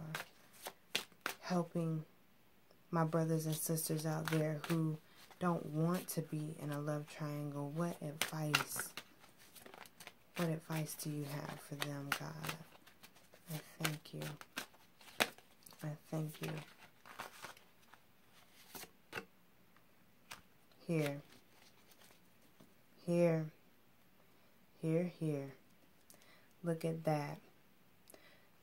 helping my brothers and sisters out there who don't want to be in a love triangle. What advice do you have for them, God? I thank you. I thank you. Here. Look at that.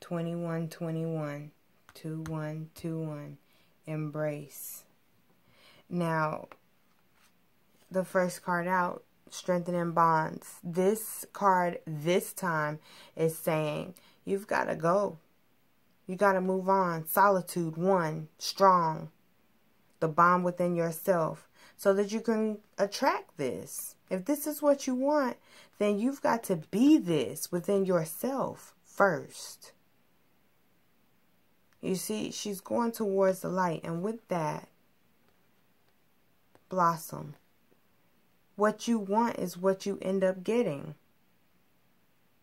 2121. 2121. Embrace. Now, the first card out, strengthening bonds. This card this time is saying you've got to go. You got to move on. Solitude, 1, strong. The bond within yourself so that you can attract this. If this is what you want, then you've got to be this within yourself first. You see, she's going towards the light, and with that, blossom. What you want is what you end up getting.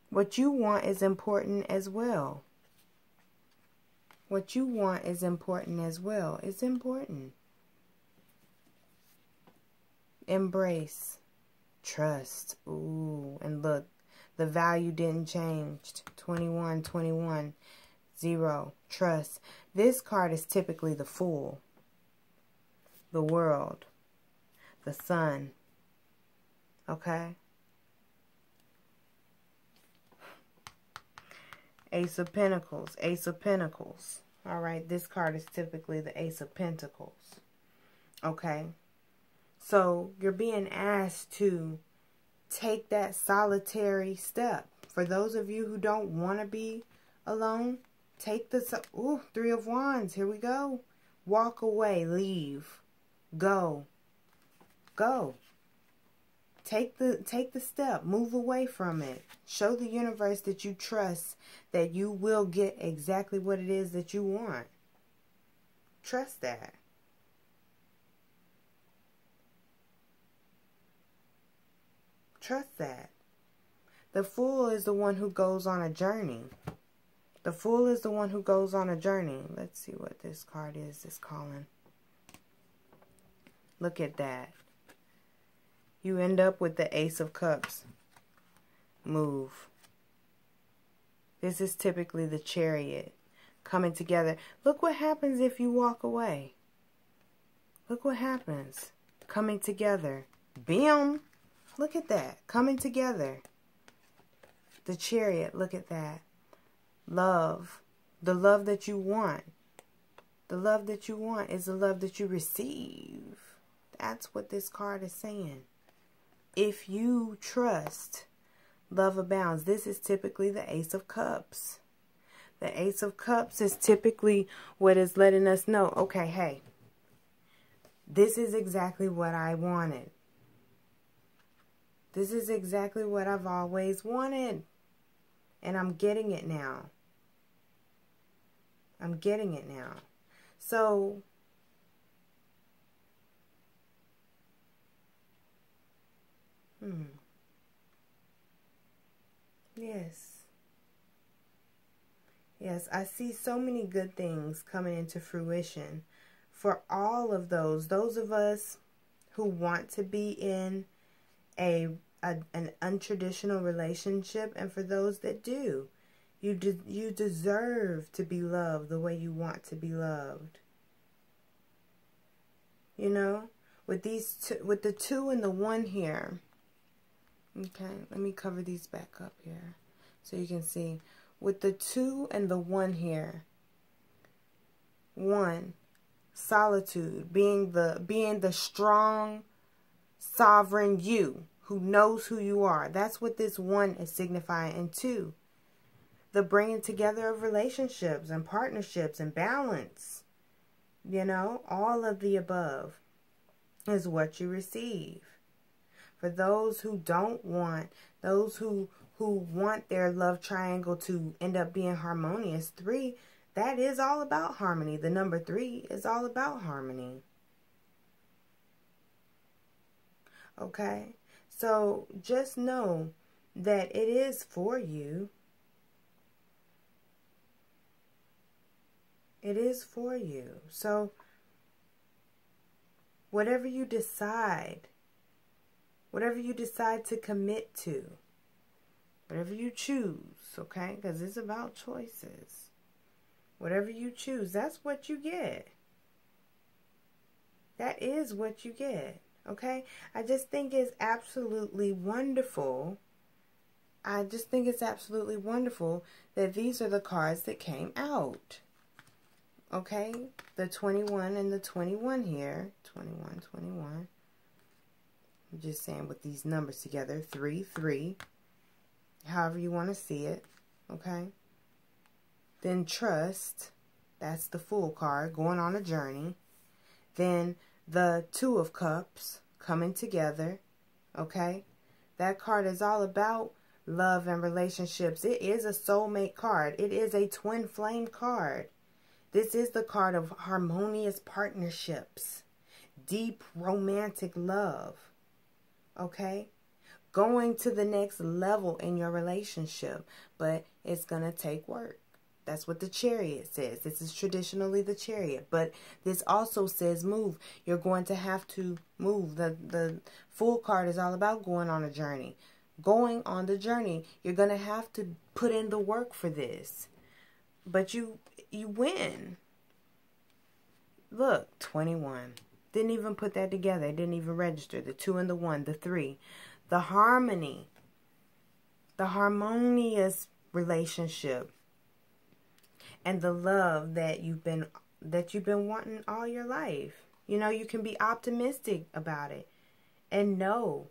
What you want is important as well. What you want is important as well. It's important. Embrace. Trust. Ooh, and look, the value didn't change. 2121. 0. Trust. This card is typically the Fool, the World, the Sun. Okay? Ace of Pentacles. Ace of Pentacles. Alright, this card is typically the Ace of Pentacles. Okay? So, you're being asked to take that solitary step. For those of you who don't want to be alone, take the... Ooh, 3 of Wands. Here we go. Walk away. Leave. Go. Go. Take the step. Move away from it. Show the universe that you trust that you will get exactly what it is that you want. Trust that. Trust that. The Fool is the one who goes on a journey. The Fool is the one who goes on a journey. Let's see what this card is that's calling. Look at that. You end up with the Ace of Cups. Move. This is typically the Chariot coming together. Look what happens if you walk away. Look what happens. Coming together. Bam! Look at that. Coming together. The Chariot. Look at that. Love. The love that you want. The love that you want is the love that you receive. That's what this card is saying. If you trust, love abounds. This is typically the Ace of Cups. The Ace of Cups is typically what is letting us know, okay, hey, this is exactly what I wanted. This is exactly what I've always wanted. And I'm getting it now. I'm getting it now. So, yes. Yes, I see so many good things coming into fruition for all of those of us who want to be in an untraditional relationship, and for those that do. You deserve to be loved the way you want to be loved. You know, with with the 2 and the 1 here. Okay, let me cover these back up here so you can see. With the 2 and the 1 here. 1, solitude, being the strong, sovereign you who knows who you are. That's what this 1 is signifying. And 2, the bringing together of relationships and partnerships and balance. You know, all of the above is what you receive. For those who don't want, those who want their love triangle to end up being harmonious, 3, that is all about harmony. The number 3 is all about harmony. Okay? So just know that it is for you. It is for you. So whatever you decide to commit to, whatever you choose, okay? Because it's about choices. Whatever you choose, that's what you get. That is what you get, okay? I just think it's absolutely wonderful. I just think it's absolutely wonderful that these are the cards that came out. Okay? The 21 and the 21 here. 21, 21. I'm just saying with these numbers together. 3, 3. However you want to see it. Okay? Then trust. That's the Fool card. Going on a journey. Then the 2 of Cups. Coming together. Okay? That card is all about love and relationships. It is a soulmate card. It is a twin flame card. This is the card of harmonious partnerships. Deep romantic love. Okay? Going to the next level in your relationship. But it's going to take work. That's what the Chariot says. This is traditionally the Chariot. But this also says move. You're going to have to move. The Fool card is all about going on a journey. Going on the journey. You're going to have to put in the work for this. But you win. Look, 21. Didn't even put that together. Didn't even register. The 2 and the 1, the 3. The harmony. The harmonious relationship. And the love that you've been wanting all your life. You know, you can be optimistic about it. And know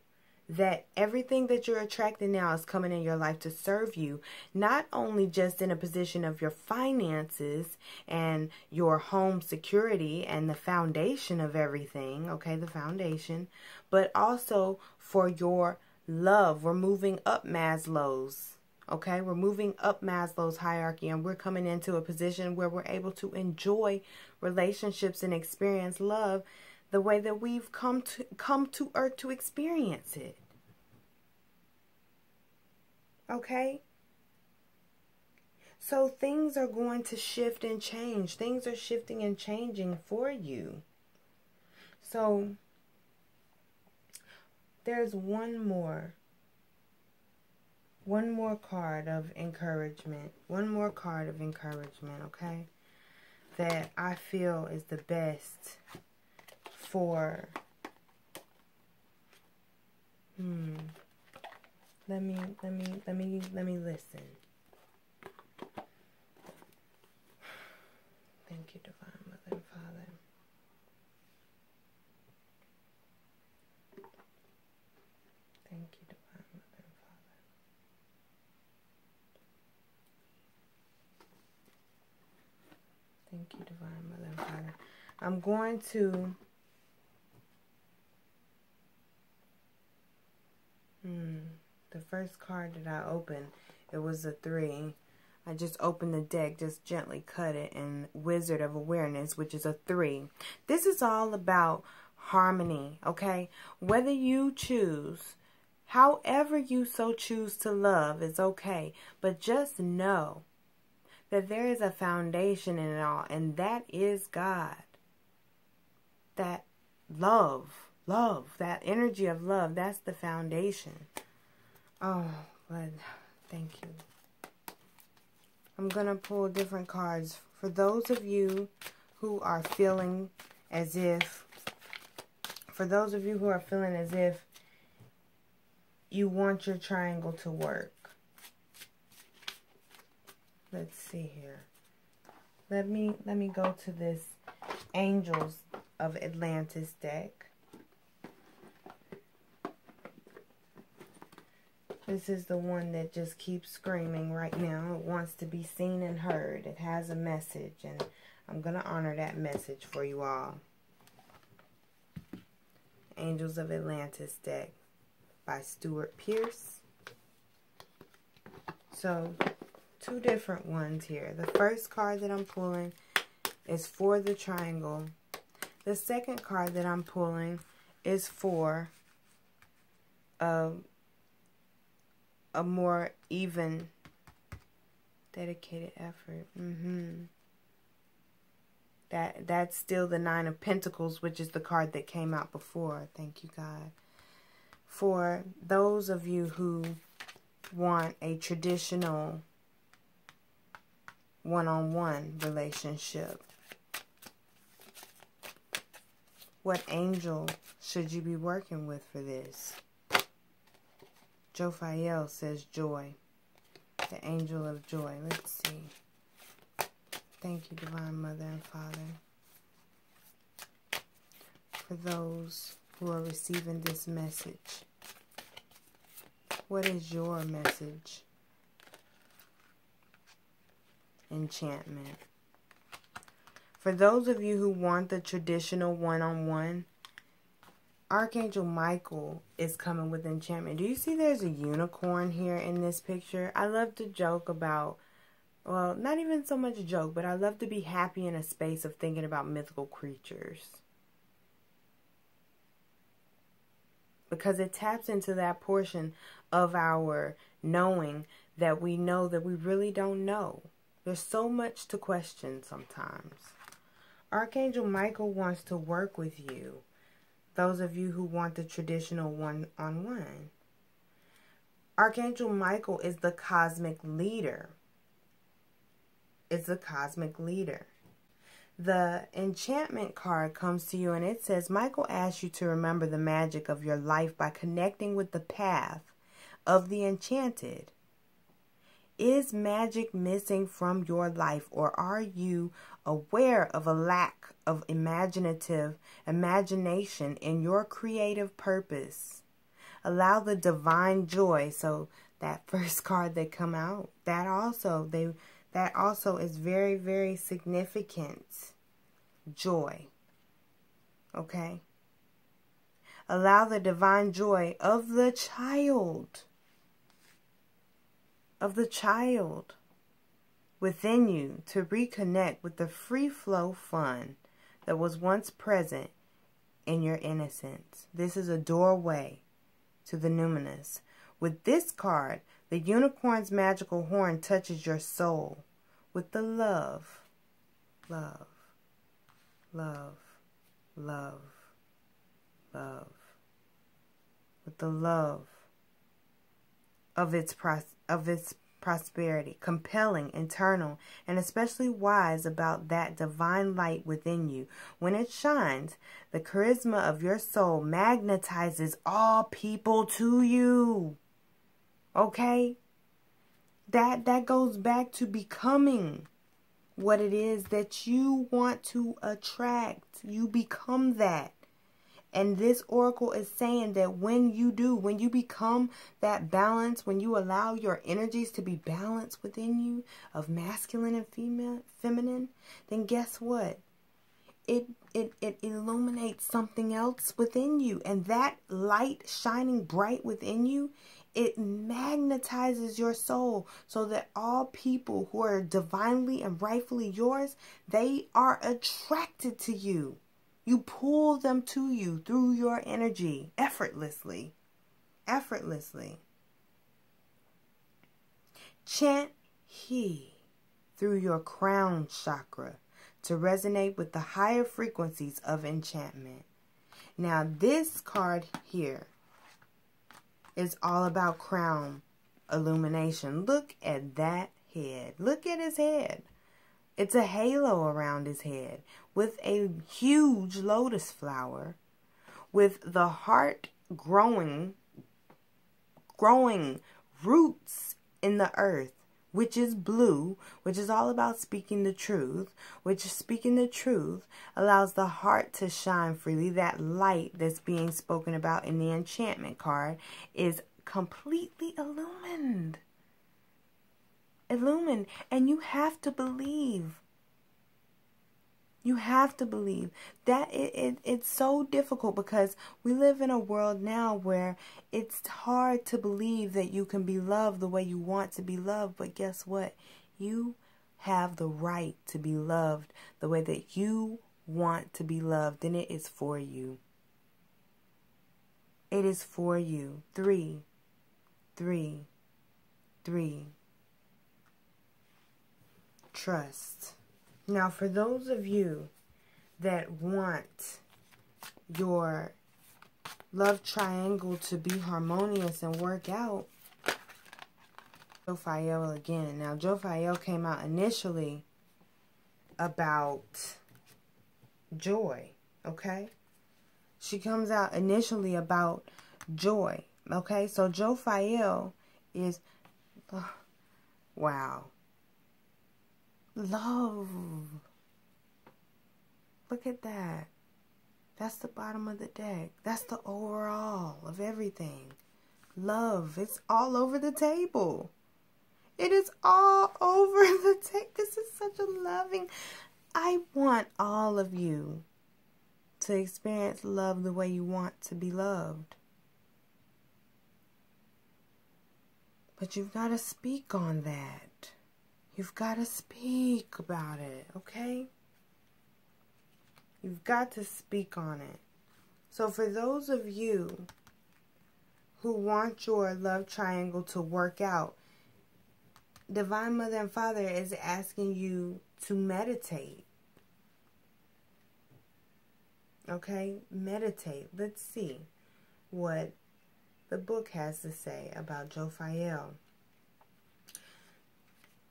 that everything that you're attracting now is coming in your life to serve you, not only just in a position of your finances and your home security and the foundation of everything, okay, the foundation, but also for your love. We're moving up Maslow's, okay, we're moving up Maslow's hierarchy, and we're coming into a position where we're able to enjoy relationships and experience love the way that we've come to earth to experience it. Okay? So things are going to shift and change. Things are shifting and changing for you. So there's one more card of encouragement. One more card of encouragement, okay? That I feel is the best for let me listen. Thank you, Divine Mother and Father. Thank you, Divine Mother and Father. I'm going to the first card that I opened, it was a 3. I just opened the deck, just gently cut it, and Wizard of Awareness, which is a 3. This is all about harmony, okay? Whether you choose, however you so choose to love is okay, but just know that there is a foundation in it all, and that is God. That love, that energy of love, that's the foundation. Oh, but thank you. I'm going to pull different cards. For those of you who are feeling as if, you want your triangle to work. Let's see here. Let me go to this Angels of Atlantis deck. This is the one that just keeps screaming right now. It wants to be seen and heard. It has a message, and I'm going to honor that message for you all. Angels of Atlantis deck by Stuart Pierce. So, 2 different ones here. The first card that I'm pulling is for the triangle. The second card that I'm pulling is for a more even, dedicated effort. That's still the 9 of Pentacles, which is the card that came out before. Thank you, God. For those of you who want a traditional one-on-one relationship, what angel should you be working with for this? Jophiel says joy. The angel of joy. Let's see. Thank you, Divine Mother and Father. For those who are receiving this message, what is your message? Enchantment. For those of you who want the traditional one-on-one, Archangel Michael is coming with enchantment. Do you see there's a unicorn here in this picture? I love to joke about, well, not even so much a joke, but I love to be happy in a space of thinking about mythical creatures. Because it taps into that portion of our knowing that we know that we really don't know. There's so much to question sometimes. Archangel Michael wants to work with you. Those of you who want the traditional one-on-one. Archangel Michael is the cosmic leader. It's the cosmic leader. The enchantment card comes to you and it says, Michael asks you to remember the magic of your life by connecting with the path of the enchanted. Is magic missing from your life, or are you aware of a lack of imagination in your creative purpose? Allow the divine joy. So that first card that come out, that also is very, very significant. Joy. Okay? Allow the divine joy of the child. Within you to reconnect with the free flow fun that was once present in your innocence. This is a doorway to the numinous. With this card, the unicorn's magical horn touches your soul with the love, love, love, love, love. With the love of its prosperity, compelling, eternal, and especially wise about that divine light within you. When it shines, the charisma of your soul magnetizes all people to you. Okay? That goes back to becoming what it is that you want to attract. You become that. And this oracle is saying that when you become that balance, when you allow your energies to be balanced within you of masculine and feminine, then guess what? it illuminates something else within you. And that light shining bright within you, it magnetizes your soul so that all people who are divinely and rightfully yours, they are attracted to you. You pull them to you through your energy effortlessly. Effortlessly. Chant He through your crown chakra to resonate with the higher frequencies of enchantment. Now this card here is all about crown illumination. Look at that head. Look at his head. It's a halo around his head with a huge lotus flower with the heart growing roots in the earth, which is blue, which is all about speaking the truth, which is speaking the truth allows the heart to shine freely. That light that's being spoken about in the enchantment card is completely illumined. Illumined. And you have to believe. You have to believe that it's so difficult because we live in a world now where it's hard to believe that you can be loved the way you want to be loved. But guess what? You have the right to be loved the way that you want to be loved. And it is for you. It is for you. 3, 3, 3. Trust. Now, for those of you that want your love triangle to be harmonious and work out, Jophiel again. Now, Jophiel came out initially about joy, okay? She comes out initially about joy, okay? So, Jophiel is, wow. Love. Look at that. That's the bottom of the deck. That's the overall of everything. Love. It's all over the table. It is all over the table. This is such a loving. I want all of you to experience love the way you want to be loved. But you've got to speak on that. You've got to speak about it, okay? You've got to speak on it. So for those of you who want your love triangle to work out, Divine Mother and Father is asking you to meditate. Okay? Meditate. Let's see what the book has to say about Jophiel.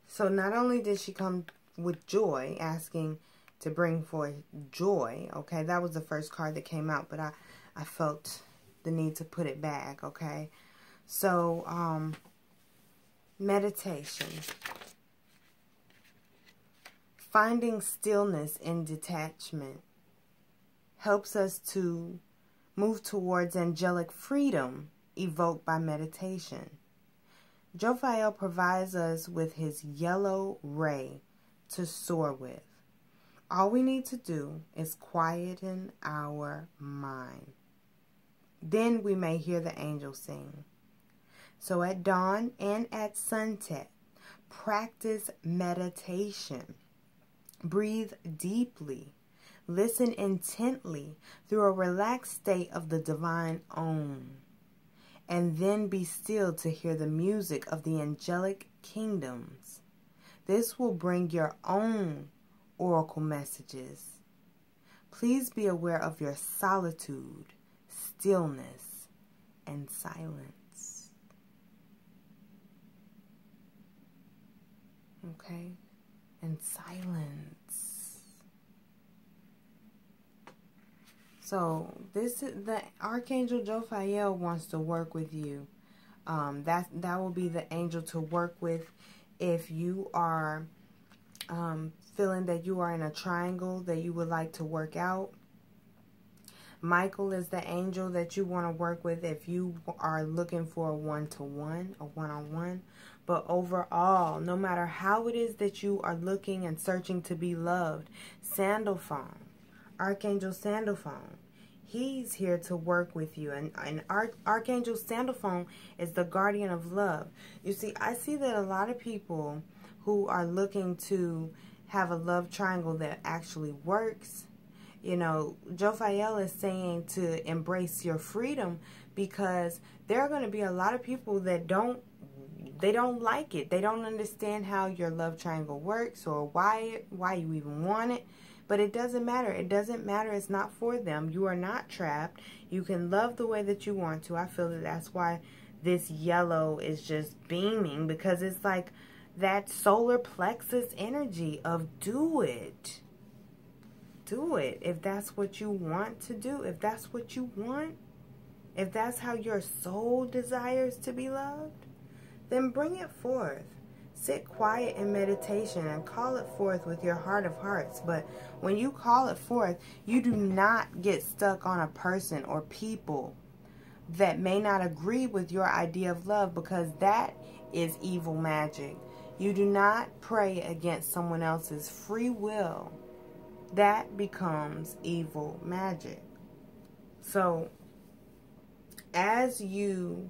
So not only did she come with joy, asking to bring forth joy, okay, that was the first card that came out, but I felt the need to put it back, okay. So, meditation. Finding stillness in detachment helps us to move towards angelic freedom evoked by meditation. Jophiel provides us with his yellow ray to soar with. All we need to do is quieten our mind. Then we may hear the angels sing. So at dawn and at sunset, practice meditation. Breathe deeply. Listen intently through a relaxed state of the divine Om. And then be still to hear the music of the angelic kingdoms. This will bring your own oracle messages. Please be aware of your solitude, stillness, and silence. Okay? And silence. So this is the Archangel Jophiel wants to work with you. That will be the angel to work with if you are feeling that you are in a triangle that you would like to work out. Michael is the angel that you want to work with if you are looking for a one-to-one, a one-on-one. But overall, no matter how it is that you are looking and searching to be loved, Sandalphon, Archangel Sandalphon. He's here to work with you. And Archangel Sandalphon is the guardian of love. You see, I see that a lot of people who are looking to have a love triangle that actually works, you know, Jophiel is saying to embrace your freedom, because there are going to be a lot of people that don't like it. They don't understand how your love triangle works or why you even want it. But it doesn't matter. It doesn't matter. It's not for them. You are not trapped. You can love the way that you want to. I feel that that's why this yellow is just beaming, because it's like that solar plexus energy of do it. Do it. If that's what you want to do, if that's what you want, if that's how your soul desires to be loved, then bring it forth. Sit quiet in meditation and call it forth with your heart of hearts. But when you call it forth, you do not get stuck on a person or people that may not agree with your idea of love, because that is evil magic. You do not pray against someone else's free will. That becomes evil magic. So, as you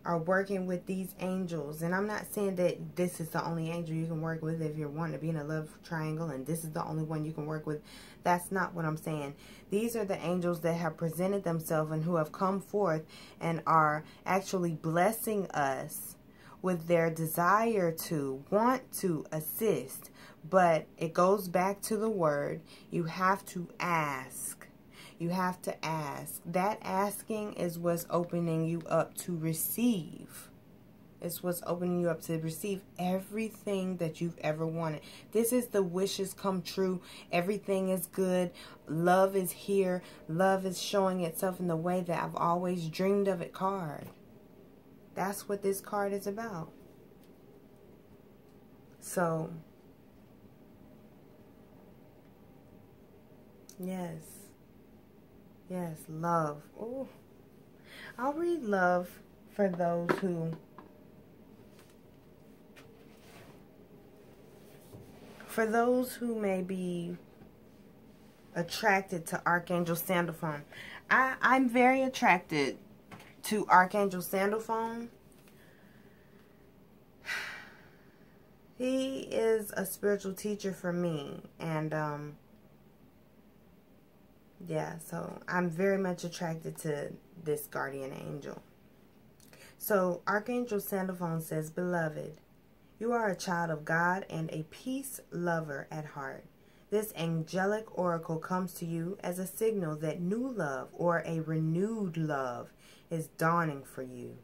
are working with these angels, and I'm not saying that this is the only angel you can work with if you're wanting to be in a love triangle and this is the only one you can work with. That's not what I'm saying. These are the angels that have presented themselves and who have come forth and are actually blessing us with their desire to want to assist. But it goes back to the word. You have to ask. You have to ask. That asking is what's opening you up to receive. It's what's opening you up to receive everything that you've ever wanted. This is the wishes come true. Everything is good. Love is here. Love is showing itself in the way that I've always dreamed of it card. That's what this card is about. So, yes. Yes, love. Ooh. I'll read love for those who may be attracted to Archangel Sandalphon. I'm very attracted to Archangel Sandalphon. He is a spiritual teacher for me, and yeah, so I'm very much attracted to this guardian angel. So Archangel Sandalphon says, "Beloved, you are a child of God and a peace lover at heart. This angelic oracle comes to you as a signal that new love or a renewed love is dawning for you.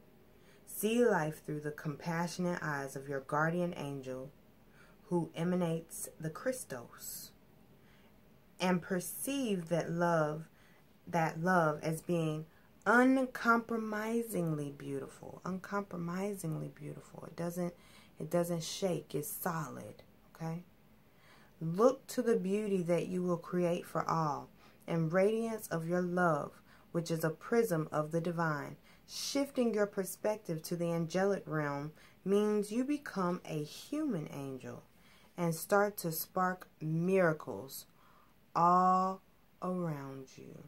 See life through the compassionate eyes of your guardian angel who emanates the Christos, and perceive that love as being uncompromisingly beautiful. Uncompromisingly beautiful. It doesn't shake. It's solid. Okay? Look to the beauty that you will create for all, and radiance of your love, which is a prism of the divine. Shifting your perspective to the angelic realm means you become a human angel and start to spark miracles all around you.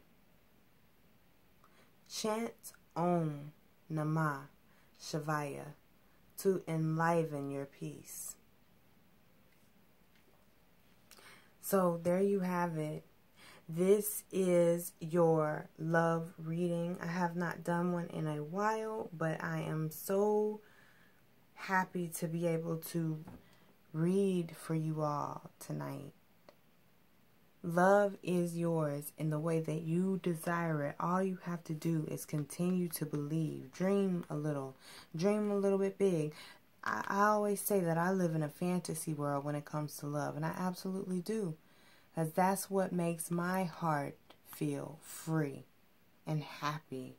Chant Om Namah Shivaya to enliven your peace." So there you have it. This is your love reading. I have not done one in a while, but I am so happy to be able to read for you all tonight. Love is yours in the way that you desire it. All you have to do is continue to believe. Dream a little bit big. I always say that I live in a fantasy world when it comes to love, and I absolutely do. Because that's what makes my heart feel free and happy.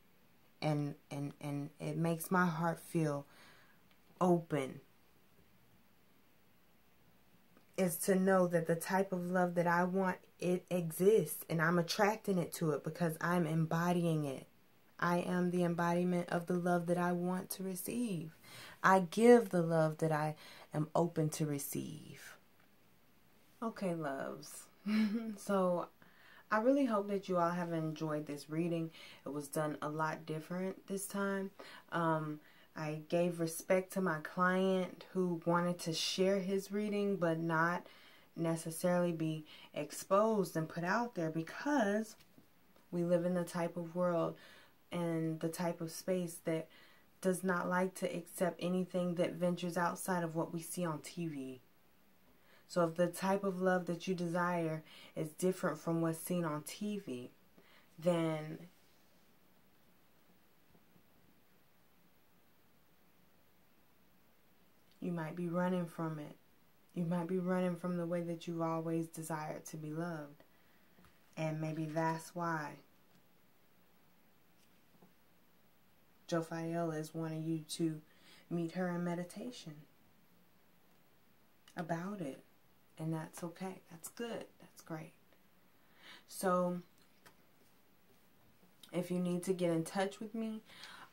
And it makes my heart feel open. Is to know that the type of love that I want, it exists. And I'm attracting it to it because I'm embodying it. I am the embodiment of the love that I want to receive. I give the love that I am open to receive. Okay, loves. So I really hope that you all have enjoyed this reading. It was done a lot different this time. I gave respect to my client who wanted to share his reading but not necessarily be exposed and put out there, because we live in the type of world and the type of space that does not like to accept anything that ventures outside of what we see on TV. So if the type of love that you desire is different from what's seen on TV, then you might be running from it. You might be running from the way that you've always desired to be loved. And maybe that's why Jophiel is wanting you to meet her in meditation about it. And that's okay. That's good. That's great. So, if you need to get in touch with me,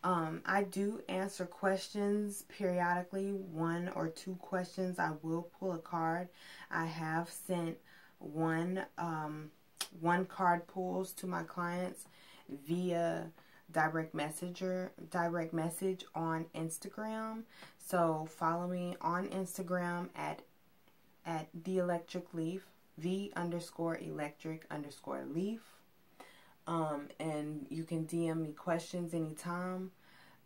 I do answer questions periodically. 1 or 2 questions. I will pull a card. I have sent one card pulls to my clients via direct message on Instagram. So follow me on Instagram at The Electric Leaf, _electric_leaf. And you can DM me questions anytime.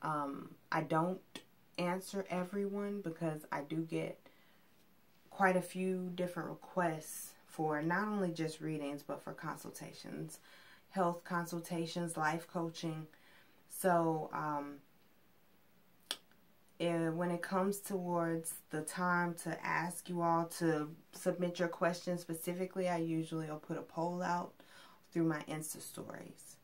I don't answer everyone because I do get quite a few different requests for not only just readings, but for consultations, health consultations, life coaching. So, when it comes towards the time to ask you all to submit your questions specifically, I usually will put a poll out through my Insta stories.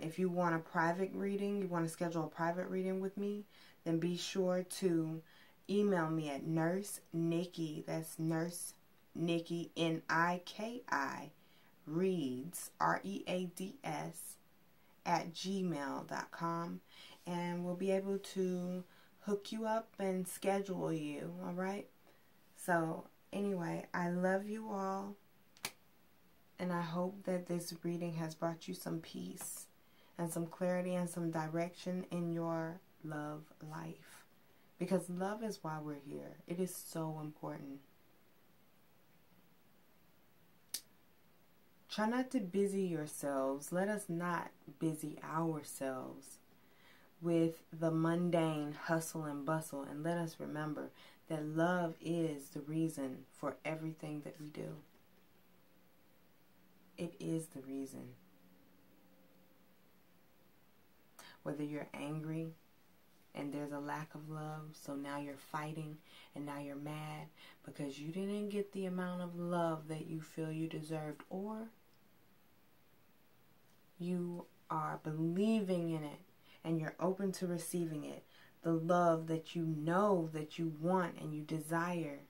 If you want a private reading, you want to schedule a private reading with me, then be sure to email me at Nurse Nikki, that's Nurse Nikki, N-I-K-I, Reads, R-E-A-D-S, @gmail.com, and we'll be able to hook you up and schedule you, alright? So, anyway, I love you all, and I hope that this reading has brought you some peace and some clarity and some direction in your love life. Because love is why we're here. It is so important. Try not to busy yourselves. Let us not busy ourselves with the mundane hustle and bustle. And let us remember that love is the reason for everything that we do. It is the reason. Whether you're angry and there's a lack of love, so now you're fighting and now you're mad because you didn't get the amount of love that you feel you deserved, or you are believing in it and you're open to receiving it, the love that you know that you want and you desire.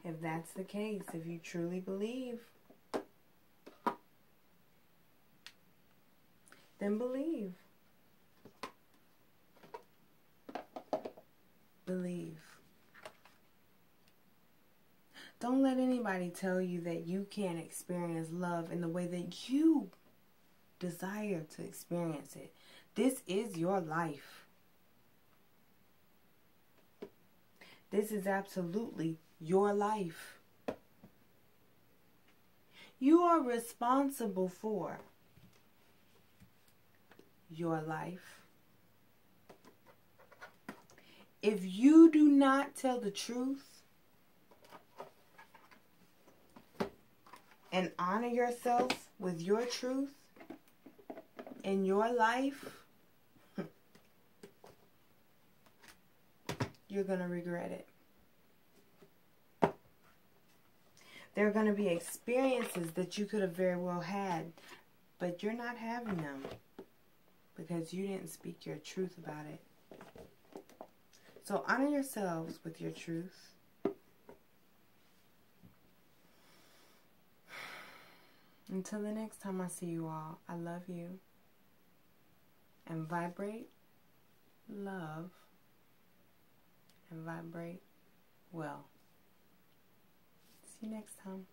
If that's the case, if you truly believe, then believe. Believe. Don't let anybody tell you that you can't experience love in the way that you desire to experience it. This is your life. This is absolutely your life. You are responsible for your life. If you do not tell the truth and honor yourself with your truth in your life, you're going to regret it. There are going to be experiences that you could have very well had, but you're not having them because you didn't speak your truth about it. So honor yourselves with your truth. Until the next time I see you all, I love you. And vibrate love and vibrate well. see you next time.